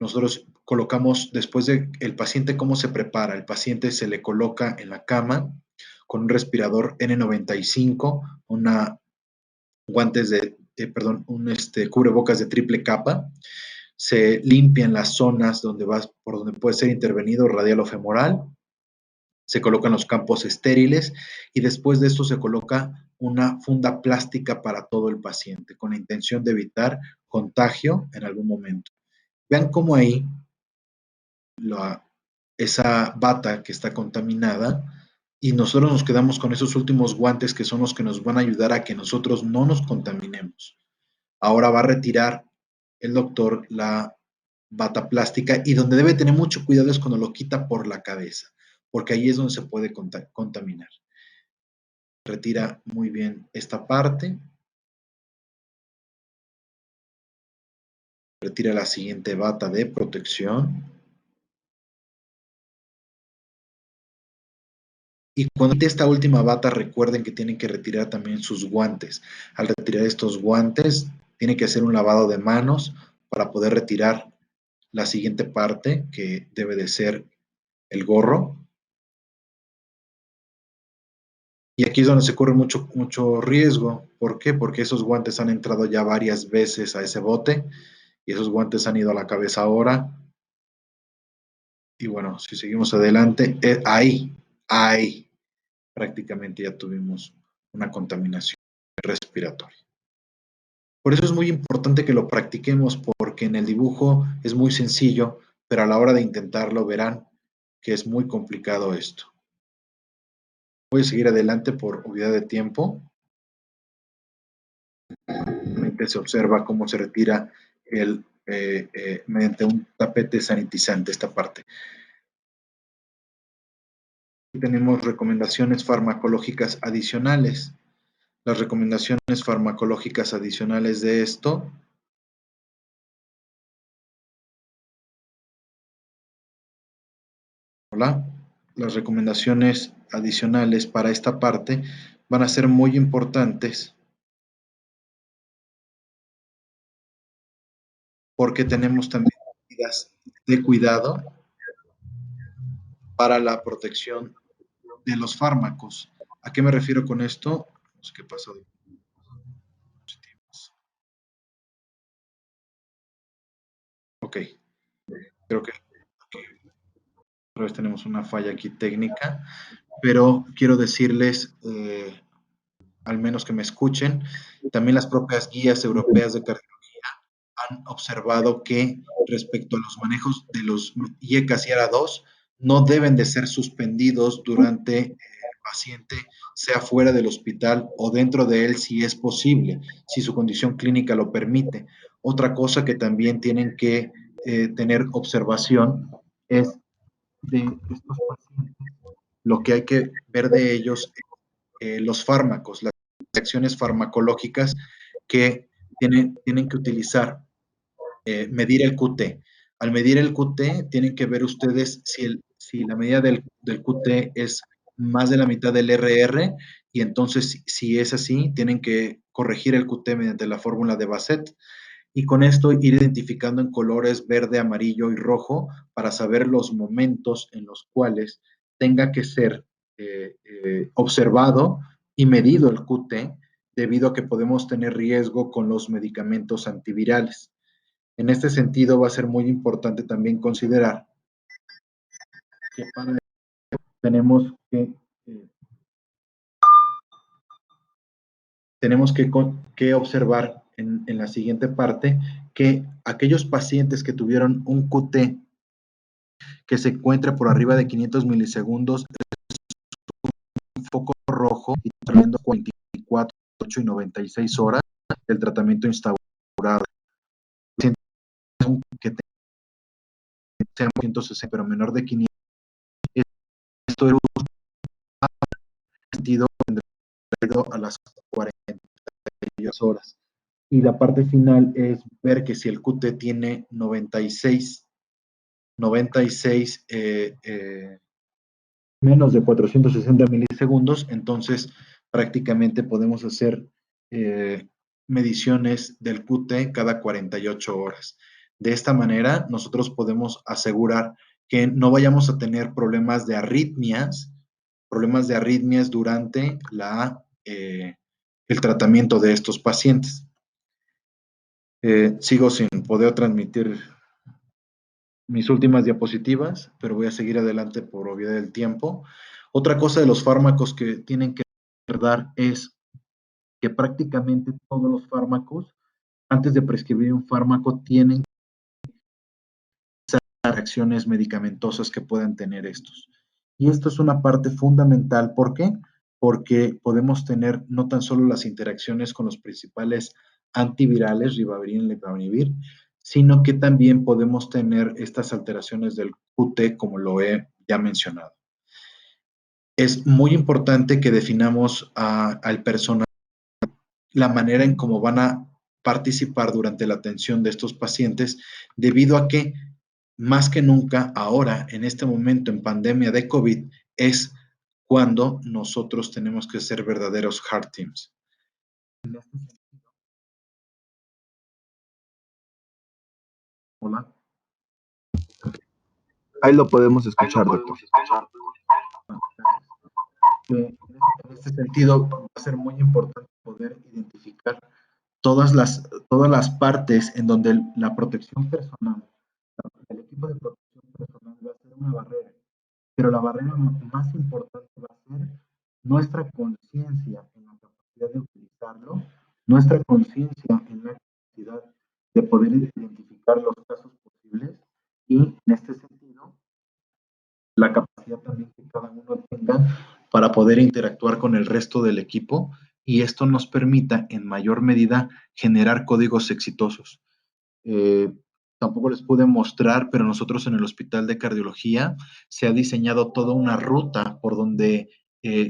Speaker 2: Nosotros colocamos, después de el paciente, ¿cómo se prepara? El paciente se le coloca en la cama con un respirador N95, guantes un cubrebocas de triple capa. Se limpian las zonas por donde puede ser intervenido radial o femoral, se colocan los campos estériles y después de esto se coloca una funda plástica para todo el paciente con la intención de evitar contagio en algún momento. Vean cómo ahí esa bata que está contaminada y nosotros nos quedamos con esos últimos guantes que son los que nos van a ayudar a que nosotros no nos contaminemos. Ahora va a retirar el doctor la bata plástica y donde debe tener mucho cuidado es cuando lo quita por la cabeza, porque ahí es donde se puede contaminar. Retira muy bien esta parte. Retira la siguiente bata de protección. Y cuando quite esta última bata, recuerden que tienen que retirar también sus guantes. Al retirar estos guantes, tiene que hacer un lavado de manos para poder retirar la siguiente parte, que debe de ser el gorro. Y aquí es donde se corre mucho, mucho riesgo. ¿Por qué? Porque esos guantes han entrado ya varias veces a ese bote y esos guantes han ido a la cabeza ahora. Y bueno, si seguimos adelante, ahí prácticamente ya tuvimos una contaminación respiratoria. Por eso es muy importante que lo practiquemos, porque en el dibujo es muy sencillo, pero a la hora de intentarlo verán que es muy complicado esto. Voy a seguir adelante por obviedad de tiempo. Se observa cómo se retira mediante un tapete sanitizante esta parte. Tenemos recomendaciones farmacológicas adicionales. Las recomendaciones farmacológicas adicionales de esto las recomendaciones adicionales para esta parte van a ser muy importantes porque tenemos también medidas de cuidado para la protección de los fármacos. ¿A qué me refiero con esto? ¿Qué pasó? Ok, creo que otra vez tenemos una falla aquí técnica, pero quiero decirles, al menos que me escuchen, también las propias guías europeas de cardiología han observado que respecto a los manejos de los IECAS y ARA2 no deben de ser suspendidos durante el paciente, sea fuera del hospital o dentro de él si es posible, si su condición clínica lo permite. Otra cosa que también tienen que tener observación es de estos pacientes, lo que hay que ver de ellos, los fármacos, las acciones farmacológicas que tienen que utilizar, medir el QT. Al medir el QT, tienen que ver ustedes si la medida del QT es más de la mitad del RR, y entonces, si es así, tienen que corregir el QT mediante la fórmula de Bassett, y con esto ir identificando en colores verde, amarillo y rojo para saber los momentos en los cuales tenga que ser observado y medido el QT, debido a que podemos tener riesgo con los medicamentos antivirales. En este sentido, va a ser muy importante también considerar que para eso tenemos que, eh, que observar en la siguiente parte que aquellos pacientes que tuvieron un QT que se encuentre por arriba de 500 milisegundos, un foco rojo, y teniendo 44, 8 y 96 horas del tratamiento instaurado. Que sea 160, pero menor de 500, esto era un sentido a las 42 horas. Y la parte final es ver que si el QT tiene 96 menos de 460 milisegundos, entonces prácticamente podemos hacer mediciones del QT cada 48 horas. De esta manera, nosotros podemos asegurar que no vayamos a tener problemas de arritmias durante el tratamiento de estos pacientes. Sigo sin poder transmitir mis últimas diapositivas, pero voy a seguir adelante por obviedad del tiempo. Otra cosa de los fármacos que tienen que recordar es que prácticamente todos los fármacos, antes de prescribir un fármaco, tienen reacciones medicamentosas que puedan tener estos. Y esto es una parte fundamental. ¿Por qué? Porque podemos tener no tan solo las interacciones con los principales antivirales, ribavirin y lecanemir, sino que también podemos tener estas alteraciones del QT, como lo he ya mencionado. Es muy importante que definamos al personal la manera en cómo van a participar durante la atención de estos pacientes, debido a que más que nunca ahora, en este momento en pandemia de COVID, es cuando nosotros tenemos que ser verdaderos hard teams. Hola.
Speaker 1: Ahí lo podemos escuchar, doctor.
Speaker 2: En este sentido, va a ser muy importante poder identificar todas las partes en donde la protección personal, el equipo de protección personal va a ser una barrera, pero la barrera más importante va a ser nuestra conciencia en la capacidad de utilizarlo, nuestra conciencia en la capacidad de poder identificar los casos posibles, y en este sentido la capacidad también que cada uno tenga para poder interactuar con el resto del equipo, y esto nos permita en mayor medida generar códigos exitosos. Eh, Tampoco les pude mostrar, pero nosotros en el Hospital de Cardiología se ha diseñado toda una ruta por donde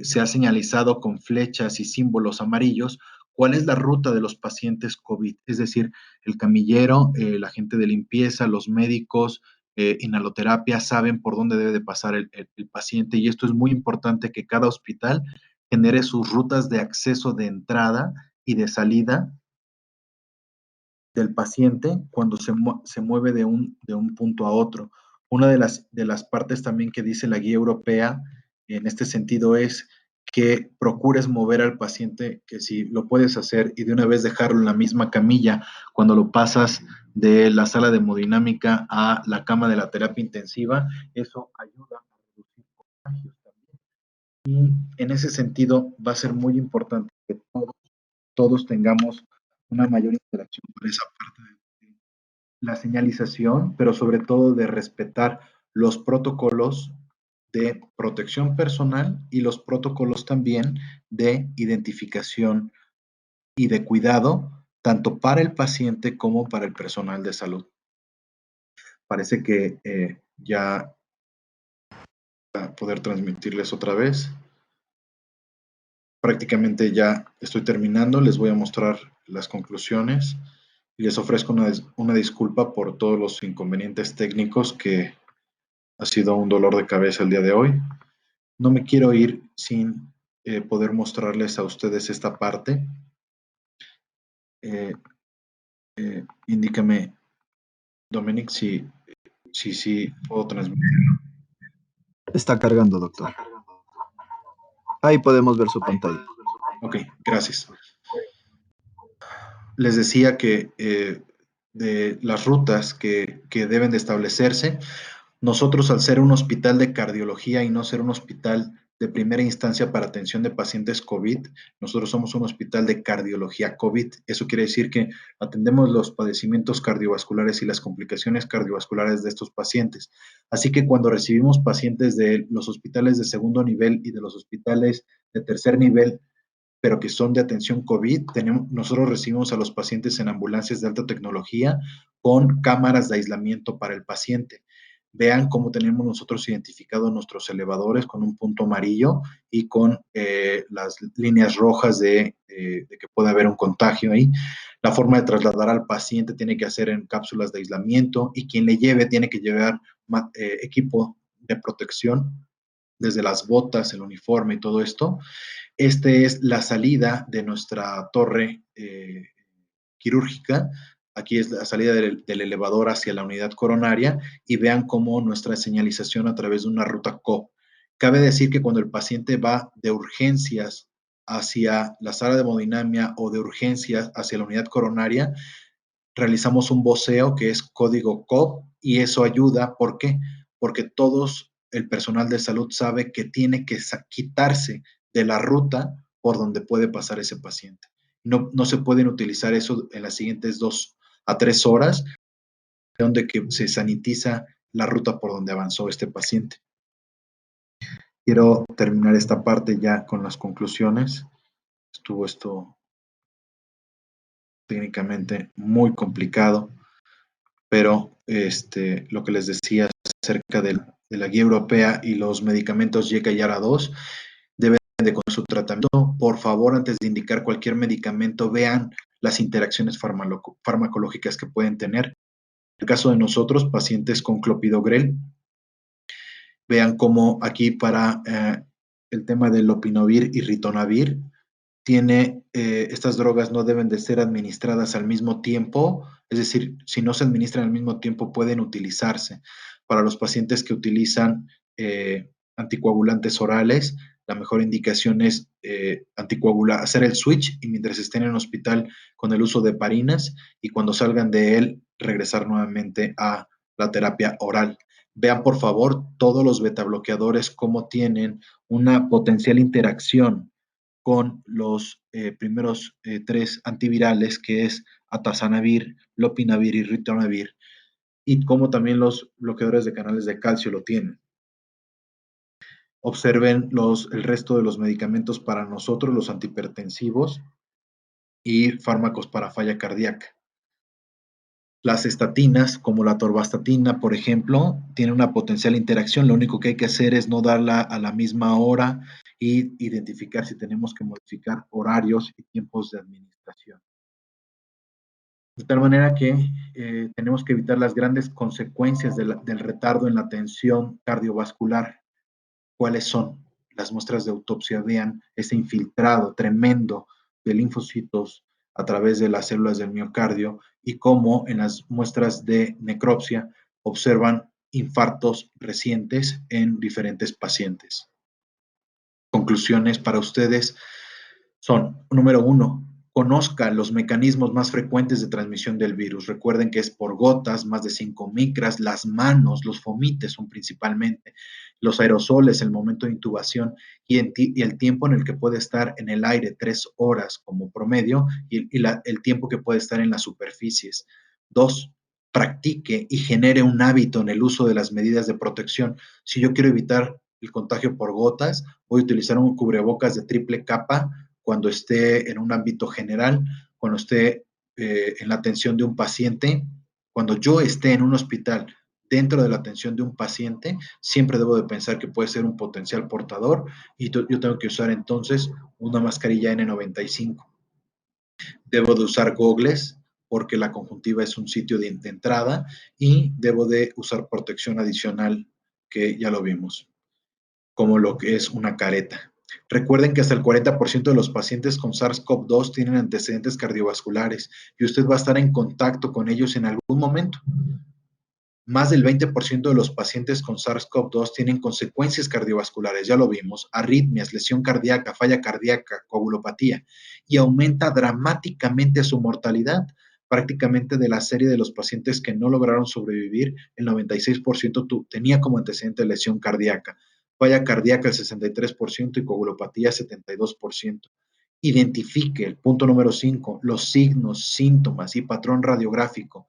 Speaker 2: se ha señalizado con flechas y símbolos amarillos cuál es la ruta de los pacientes COVID, es decir, el camillero, la gente de limpieza, los médicos, inhaloterapia, saben por dónde debe de pasar el paciente, y esto es muy importante, que cada hospital genere sus rutas de acceso, de entrada y de salida del paciente cuando se mueve de un punto a otro. Una de las partes también que dice la guía europea en este sentido es que procures mover al paciente, que si lo puedes hacer y de una vez dejarlo en la misma camilla cuando lo pasas de la sala de hemodinámica a la cama de la terapia intensiva, eso ayuda a reducir contagios también. Y en ese sentido va a ser muy importante que todos tengamos una mayor interacción por esa parte. la señalización, pero sobre todo de respetar los protocolos de protección personal y los protocolos también de identificación y de cuidado, tanto para el paciente como para el personal de salud. Parece que ya a poder transmitirles otra vez. Prácticamente ya estoy terminando, les voy a mostrar las conclusiones y les ofrezco una disculpa por todos los inconvenientes técnicos que ha sido un dolor de cabeza el día de hoy. No me quiero ir sin poder mostrarles a ustedes esta parte. Indícame, Dominic, si puedo transmitir.
Speaker 1: Está cargando, doctor. Ahí podemos ver su pantalla.
Speaker 2: Ok, gracias. Les decía que de las rutas que deben de establecerse, nosotros al ser un hospital de cardiología y no ser un hospital de primera instancia para atención de pacientes COVID, nosotros somos un hospital de cardiología COVID. Eso quiere decir que atendemos los padecimientos cardiovasculares y las complicaciones cardiovasculares de estos pacientes. Así que cuando recibimos pacientes de los hospitales de segundo nivel y de los hospitales de tercer nivel, pero que son de atención COVID, nosotros recibimos a los pacientes en ambulancias de alta tecnología con cámaras de aislamiento para el paciente. Vean cómo tenemos nosotros identificados nuestros elevadores con un punto amarillo y con las líneas rojas de que puede haber un contagio ahí. La forma de trasladar al paciente tiene que hacer en cápsulas de aislamiento y quien le lleve tiene que llevar equipo de protección, desde las botas, el uniforme y todo esto. Esta es la salida de nuestra torre quirúrgica. Aquí es la salida del elevador hacia la unidad coronaria y vean cómo nuestra señalización a través de una ruta COP. Cabe decir que cuando el paciente va de urgencias hacia la sala de hemodinamia o de urgencias hacia la unidad coronaria, realizamos un voceo que es código COP y eso ayuda. ¿Por qué? Porque todos el personal de salud sabe que tiene que quitarse de la ruta por donde puede pasar ese paciente. No se pueden utilizar eso en las siguientes 2 a 3 horas, donde que se sanitiza la ruta por donde avanzó este paciente. Quiero terminar esta parte ya con las conclusiones. Estuvo esto técnicamente muy complicado, pero lo que les decía acerca de la guía europea y los medicamentos YKYARA 2 deben de con su tratamiento. Por favor, antes de indicar cualquier medicamento, vean las interacciones farmacológicas que pueden tener. En el caso de nosotros, pacientes con clopidogrel, vean cómo aquí para el tema del lopinavir y ritonavir, estas drogas no deben de ser administradas al mismo tiempo, es decir, si no se administran al mismo tiempo pueden utilizarse. Para los pacientes que utilizan anticoagulantes orales, la mejor indicación es hacer el switch y mientras estén en el hospital con el uso de heparinas y cuando salgan de él regresar nuevamente a la terapia oral. Vean por favor todos los betabloqueadores cómo tienen una potencial interacción con los primeros 3 antivirales, que es atazanavir, lopinavir y ritonavir, y como también los bloqueadores de canales de calcio lo tienen. Observen el resto de los medicamentos para nosotros, los antihipertensivos y fármacos para falla cardíaca. Las estatinas, como la atorvastatina, por ejemplo, tienen una potencial interacción. Lo único que hay que hacer es no darla a la misma hora y identificar si tenemos que modificar horarios y tiempos de administración. De tal manera que tenemos que evitar las grandes consecuencias del retardo en la atención cardiovascular. ¿Cuáles son? Las muestras de autopsia vean ese infiltrado tremendo de linfocitos a través de las células del miocardio y cómo en las muestras de necropsia observan infartos recientes en diferentes pacientes. Conclusiones para ustedes son, número 1, conozca los mecanismos más frecuentes de transmisión del virus. Recuerden que es por gotas, más de 5 micras, las manos, los fomites son principalmente, los aerosoles, el momento de intubación y el tiempo en el que puede estar en el aire, 3 horas como promedio, y el tiempo que puede estar en las superficies. 2, practique y genere un hábito en el uso de las medidas de protección. Si yo quiero evitar el contagio por gotas, voy a utilizar un cubrebocas de triple capa cuando esté en un ámbito general, cuando esté en la atención de un paciente, cuando yo esté en un hospital dentro de la atención de un paciente, siempre debo de pensar que puede ser un potencial portador y yo tengo que usar entonces una mascarilla N95. Debo de usar gogles porque la conjuntiva es un sitio de entrada y debo de usar protección adicional que ya lo vimos, como lo que es una careta. Recuerden que hasta el 40% de los pacientes con SARS-CoV-2 tienen antecedentes cardiovasculares y usted va a estar en contacto con ellos en algún momento. Más del 20% de los pacientes con SARS-CoV-2 tienen consecuencias cardiovasculares, ya lo vimos, arritmias, lesión cardíaca, falla cardíaca, coagulopatía, y aumenta dramáticamente su mortalidad. Prácticamente de la serie de los pacientes que no lograron sobrevivir, el 96% tenía como antecedente lesión cardíaca, falla cardíaca el 63% y coagulopatía 72%. Identifique, el punto número 5, los signos, síntomas y patrón radiográfico.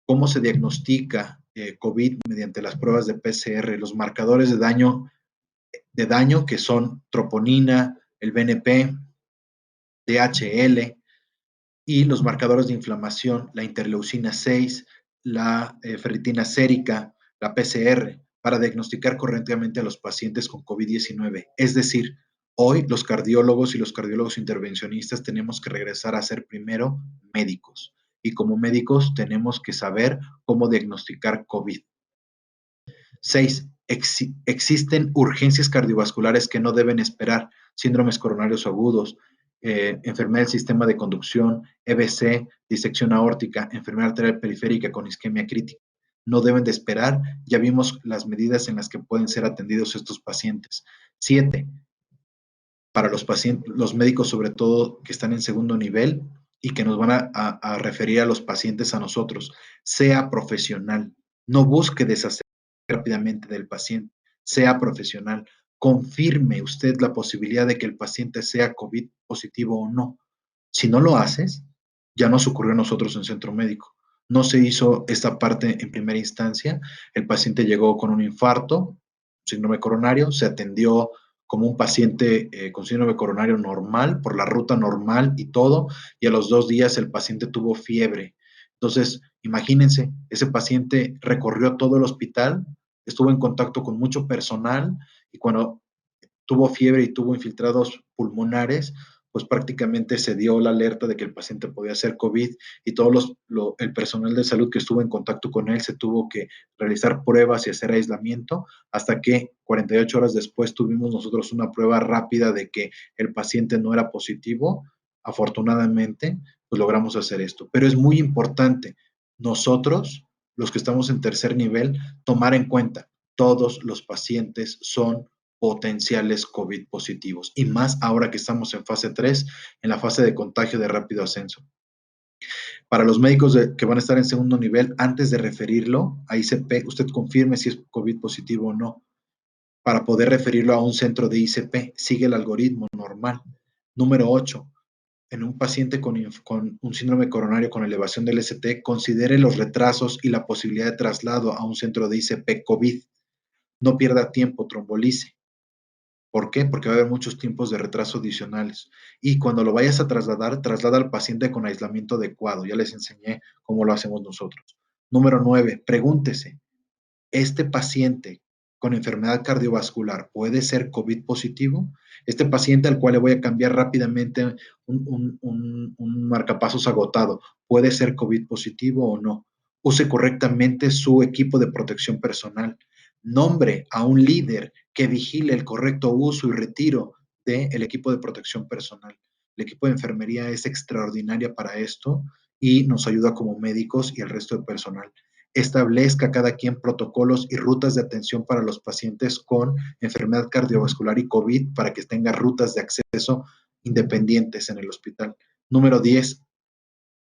Speaker 2: ¿Cómo se diagnostica COVID mediante las pruebas de PCR? Los marcadores de daño que son troponina, el BNP, DHL, y los marcadores de inflamación, la interleucina 6, la ferritina sérica, la PCR, para diagnosticar correctamente a los pacientes con COVID-19. Es decir, hoy los cardiólogos y los cardiólogos intervencionistas tenemos que regresar a ser primero médicos. Y como médicos tenemos que saber cómo diagnosticar COVID. 6. Existen urgencias cardiovasculares que no deben esperar, síndromes coronarios agudos, enfermedad del sistema de conducción, EBC, disección aórtica, enfermedad arterial periférica con isquemia crítica. No deben de esperar, ya vimos las medidas en las que pueden ser atendidos estos pacientes. 7. Para los pacientes, los médicos sobre todo que están en segundo nivel y que nos van a referir a los pacientes a nosotros, sea profesional, no busque deshacer rápidamente del paciente, sea profesional, confirme usted la posibilidad de que el paciente sea COVID positivo o no. Si no lo haces, ya nos ocurrió a nosotros en centro médico. No se hizo esta parte en primera instancia, el paciente llegó con un infarto, síndrome coronario, se atendió como un paciente con síndrome coronario normal, por la ruta normal y todo, y a los 2 días el paciente tuvo fiebre. Entonces, imagínense, ese paciente recorrió todo el hospital, estuvo en contacto con mucho personal y cuando tuvo fiebre y tuvo infiltrados pulmonares, pues prácticamente se dio la alerta de que el paciente podía ser COVID y el personal de salud que estuvo en contacto con él se tuvo que realizar pruebas y hacer aislamiento hasta que 48 horas después tuvimos nosotros una prueba rápida de que el paciente no era positivo. Afortunadamente, pues logramos hacer esto. Pero es muy importante nosotros, los que estamos en tercer nivel, tomar en cuenta, todos los pacientes son potenciales COVID positivos y más ahora que estamos en fase 3, en la fase de contagio de rápido ascenso. Para los médicos que van a estar en segundo nivel, antes de referirlo a ICP, usted confirme si es COVID positivo o no, para poder referirlo a un centro de ICP. Sigue el algoritmo normal. Número 8. En un paciente con un síndrome coronario con elevación del ST, considere los retrasos y la posibilidad de traslado a un centro de ICP COVID. No pierda tiempo, trombolice. ¿Por qué? Porque va a haber muchos tiempos de retraso adicionales. Y cuando lo vayas a trasladar, traslada al paciente con aislamiento adecuado. Ya les enseñé cómo lo hacemos nosotros. Número 9, pregúntese, ¿este paciente con enfermedad cardiovascular puede ser COVID positivo? Este paciente al cual le voy a cambiar rápidamente un marcapasos agotado, ¿puede ser COVID positivo o no? Use correctamente su equipo de protección personal. Nombre a un líder que vigile el correcto uso y retiro del equipo de protección personal. El equipo de enfermería es extraordinaria para esto y nos ayuda como médicos y el resto de personal. Establezca cada quien protocolos y rutas de atención para los pacientes con enfermedad cardiovascular y COVID para que tenga rutas de acceso independientes en el hospital. Número 10.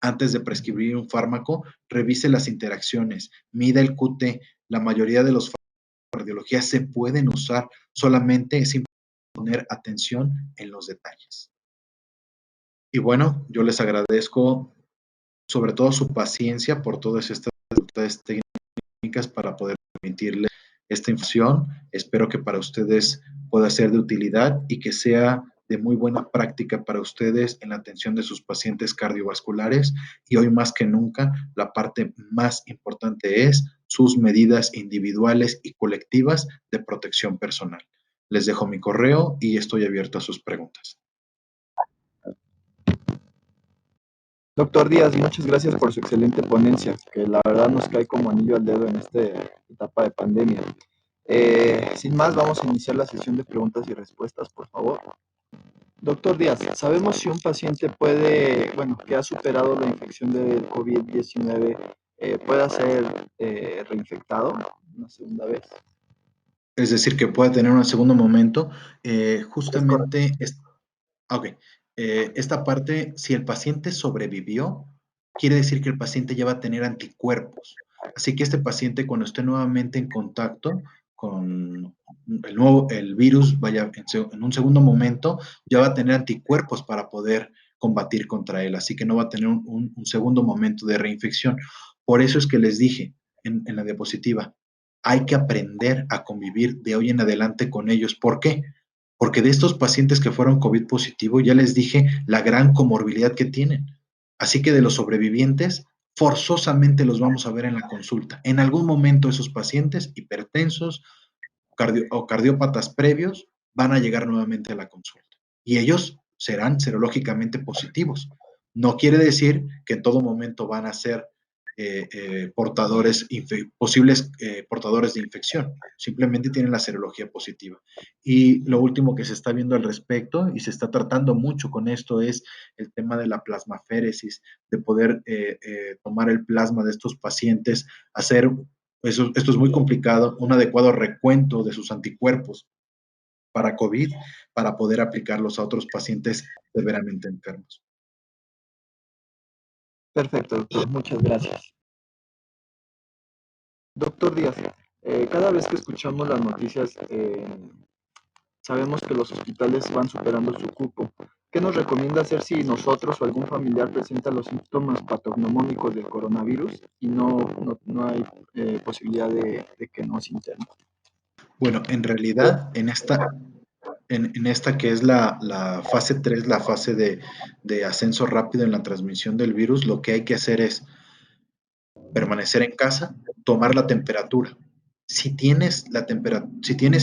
Speaker 2: Antes de prescribir un fármaco, revise las interacciones, mida el QT. La mayoría de los cardiologías se pueden usar, solamente es importante poner atención en los detalles. Y bueno, yo les agradezco sobre todo su paciencia por todas estas dificultades técnicas para poder transmitirle esta información. Espero que para ustedes pueda ser de utilidad y que sea de muy buena práctica para ustedes en la atención de sus pacientes cardiovasculares. Y hoy más que nunca, la parte más importante es sus medidas individuales y colectivas de protección personal. Les dejo mi correo y estoy abierto a sus preguntas.
Speaker 1: Doctor Díaz, muchas gracias por su excelente ponencia, que la verdad nos cae como anillo al dedo en esta etapa de pandemia. Sin más, vamos a iniciar la sesión de preguntas y respuestas, por favor. Doctor Díaz, ¿sabemos si un paciente que ha superado la infección del COVID-19, pueda ser reinfectado una segunda vez?
Speaker 2: Es decir, que pueda tener un segundo momento.
Speaker 1: Es correcto.
Speaker 2: Justamente Ok. Esta parte, si el paciente sobrevivió, quiere decir que el paciente ya va a tener anticuerpos. Así que este paciente, cuando esté nuevamente en contacto con el virus, vaya en un segundo momento, ya va a tener anticuerpos para poder combatir contra él. Así que no va a tener un segundo momento de reinfección. Por eso es que les dije en la diapositiva, hay que aprender a convivir de hoy en adelante con ellos. ¿Por qué? Porque de estos pacientes que fueron COVID positivo, ya les dije la gran comorbilidad que tienen. Así que de los sobrevivientes, forzosamente los vamos a ver en la consulta. En algún momento esos pacientes hipertensos o cardiópatas previos van a llegar nuevamente a la consulta. Y ellos serán serológicamente positivos. No quiere decir que en todo momento van a ser posibles portadores de infección. Simplemente tienen la serología positiva. Y lo último que se está viendo al respecto y se está tratando mucho con esto es el tema de la plasmaféresis, de poder tomar el plasma de estos pacientes, hacer esto es muy complicado, un adecuado recuento de sus anticuerpos para COVID, para poder aplicarlos a otros pacientes severamente enfermos.
Speaker 1: Perfecto, doctor. Muchas gracias. Doctor Díaz, cada vez que escuchamos las noticias, sabemos que los hospitales van superando su cupo. ¿Qué nos recomienda hacer si nosotros o algún familiar presenta los síntomas patognomónicos del coronavirus y no hay posibilidad de que nos internen?
Speaker 2: Bueno, en realidad, en esta que es la fase 3, la fase de ascenso rápido en la transmisión del virus, lo que hay que hacer es permanecer en casa, tomar la temperatura. Si tienes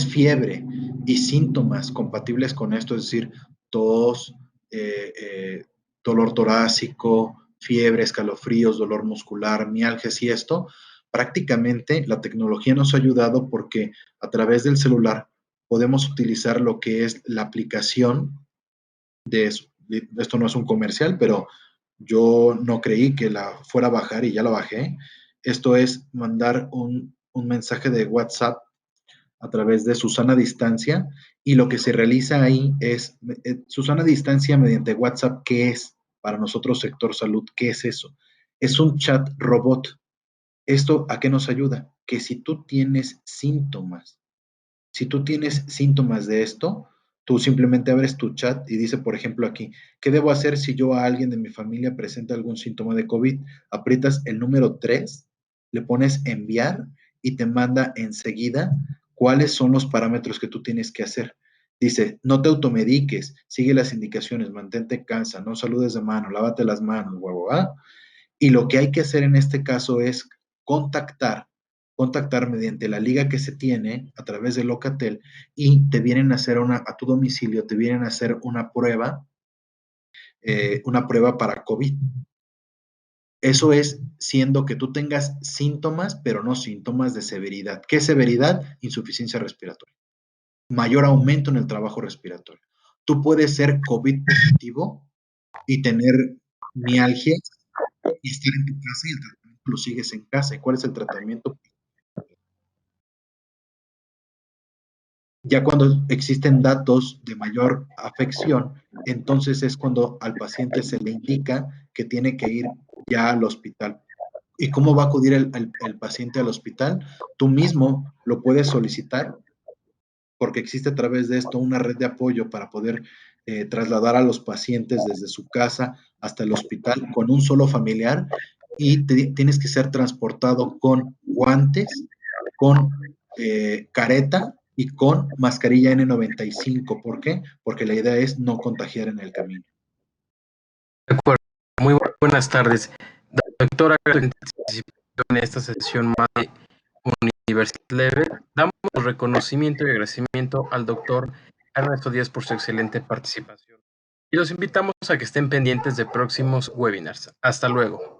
Speaker 2: fiebre y síntomas compatibles con esto, es decir, tos, eh, eh, dolor torácico, fiebre, escalofríos, dolor muscular, mialgias y esto, prácticamente la tecnología nos ha ayudado porque a través del celular podemos utilizar lo que es la aplicación de eso. Esto no es un comercial, pero yo no creí que la fuera a bajar y ya la bajé. Esto es mandar un mensaje de WhatsApp a través de Susana Distancia y lo que se realiza ahí es Susana Distancia mediante WhatsApp. ¿Qué es para nosotros sector salud? ¿Qué es eso? Es un chat robot. ¿Esto a qué nos ayuda? Que si tú tienes síntomas de esto, tú simplemente abres tu chat y dice, por ejemplo, aquí, ¿qué debo hacer si yo a alguien de mi familia presenta algún síntoma de COVID? Aprietas el número 3, le pones enviar y te manda enseguida cuáles son los parámetros que tú tienes que hacer. Dice, no te automediques, sigue las indicaciones, mantente en casa, no saludes de mano, lávate las manos, huevo, ¿ah? Y lo que hay que hacer en este caso es contactar, contactar mediante la liga que se tiene a través de Locatel y te vienen a hacer a tu domicilio, te vienen a hacer una prueba para COVID. Eso es siendo que tú tengas síntomas, pero no síntomas de severidad. ¿Qué severidad? Insuficiencia respiratoria. Mayor aumento en el trabajo respiratorio. Tú puedes ser COVID positivo y tener mialgia y estar en tu casa y el tratamiento lo sigues en casa. ¿Y cuál es el tratamiento? Ya cuando existen datos de mayor afección, entonces es cuando al paciente se le indica que tiene que ir ya al hospital. ¿Y cómo va a acudir el paciente al hospital? Tú mismo lo puedes solicitar porque existe a través de esto una red de apoyo para poder trasladar a los pacientes desde su casa hasta el hospital con un solo familiar y tienes que ser transportado con guantes, con careta y con mascarilla N95. ¿Por qué? Porque la idea es no contagiar en el camino.
Speaker 3: De acuerdo. Muy buenas tardes. Doctora, gracias por participar en esta sesión más de Universidad Level. Damos reconocimiento y agradecimiento al doctor Ernesto Díaz por su excelente participación. Y los invitamos a que estén pendientes de próximos webinars. Hasta luego.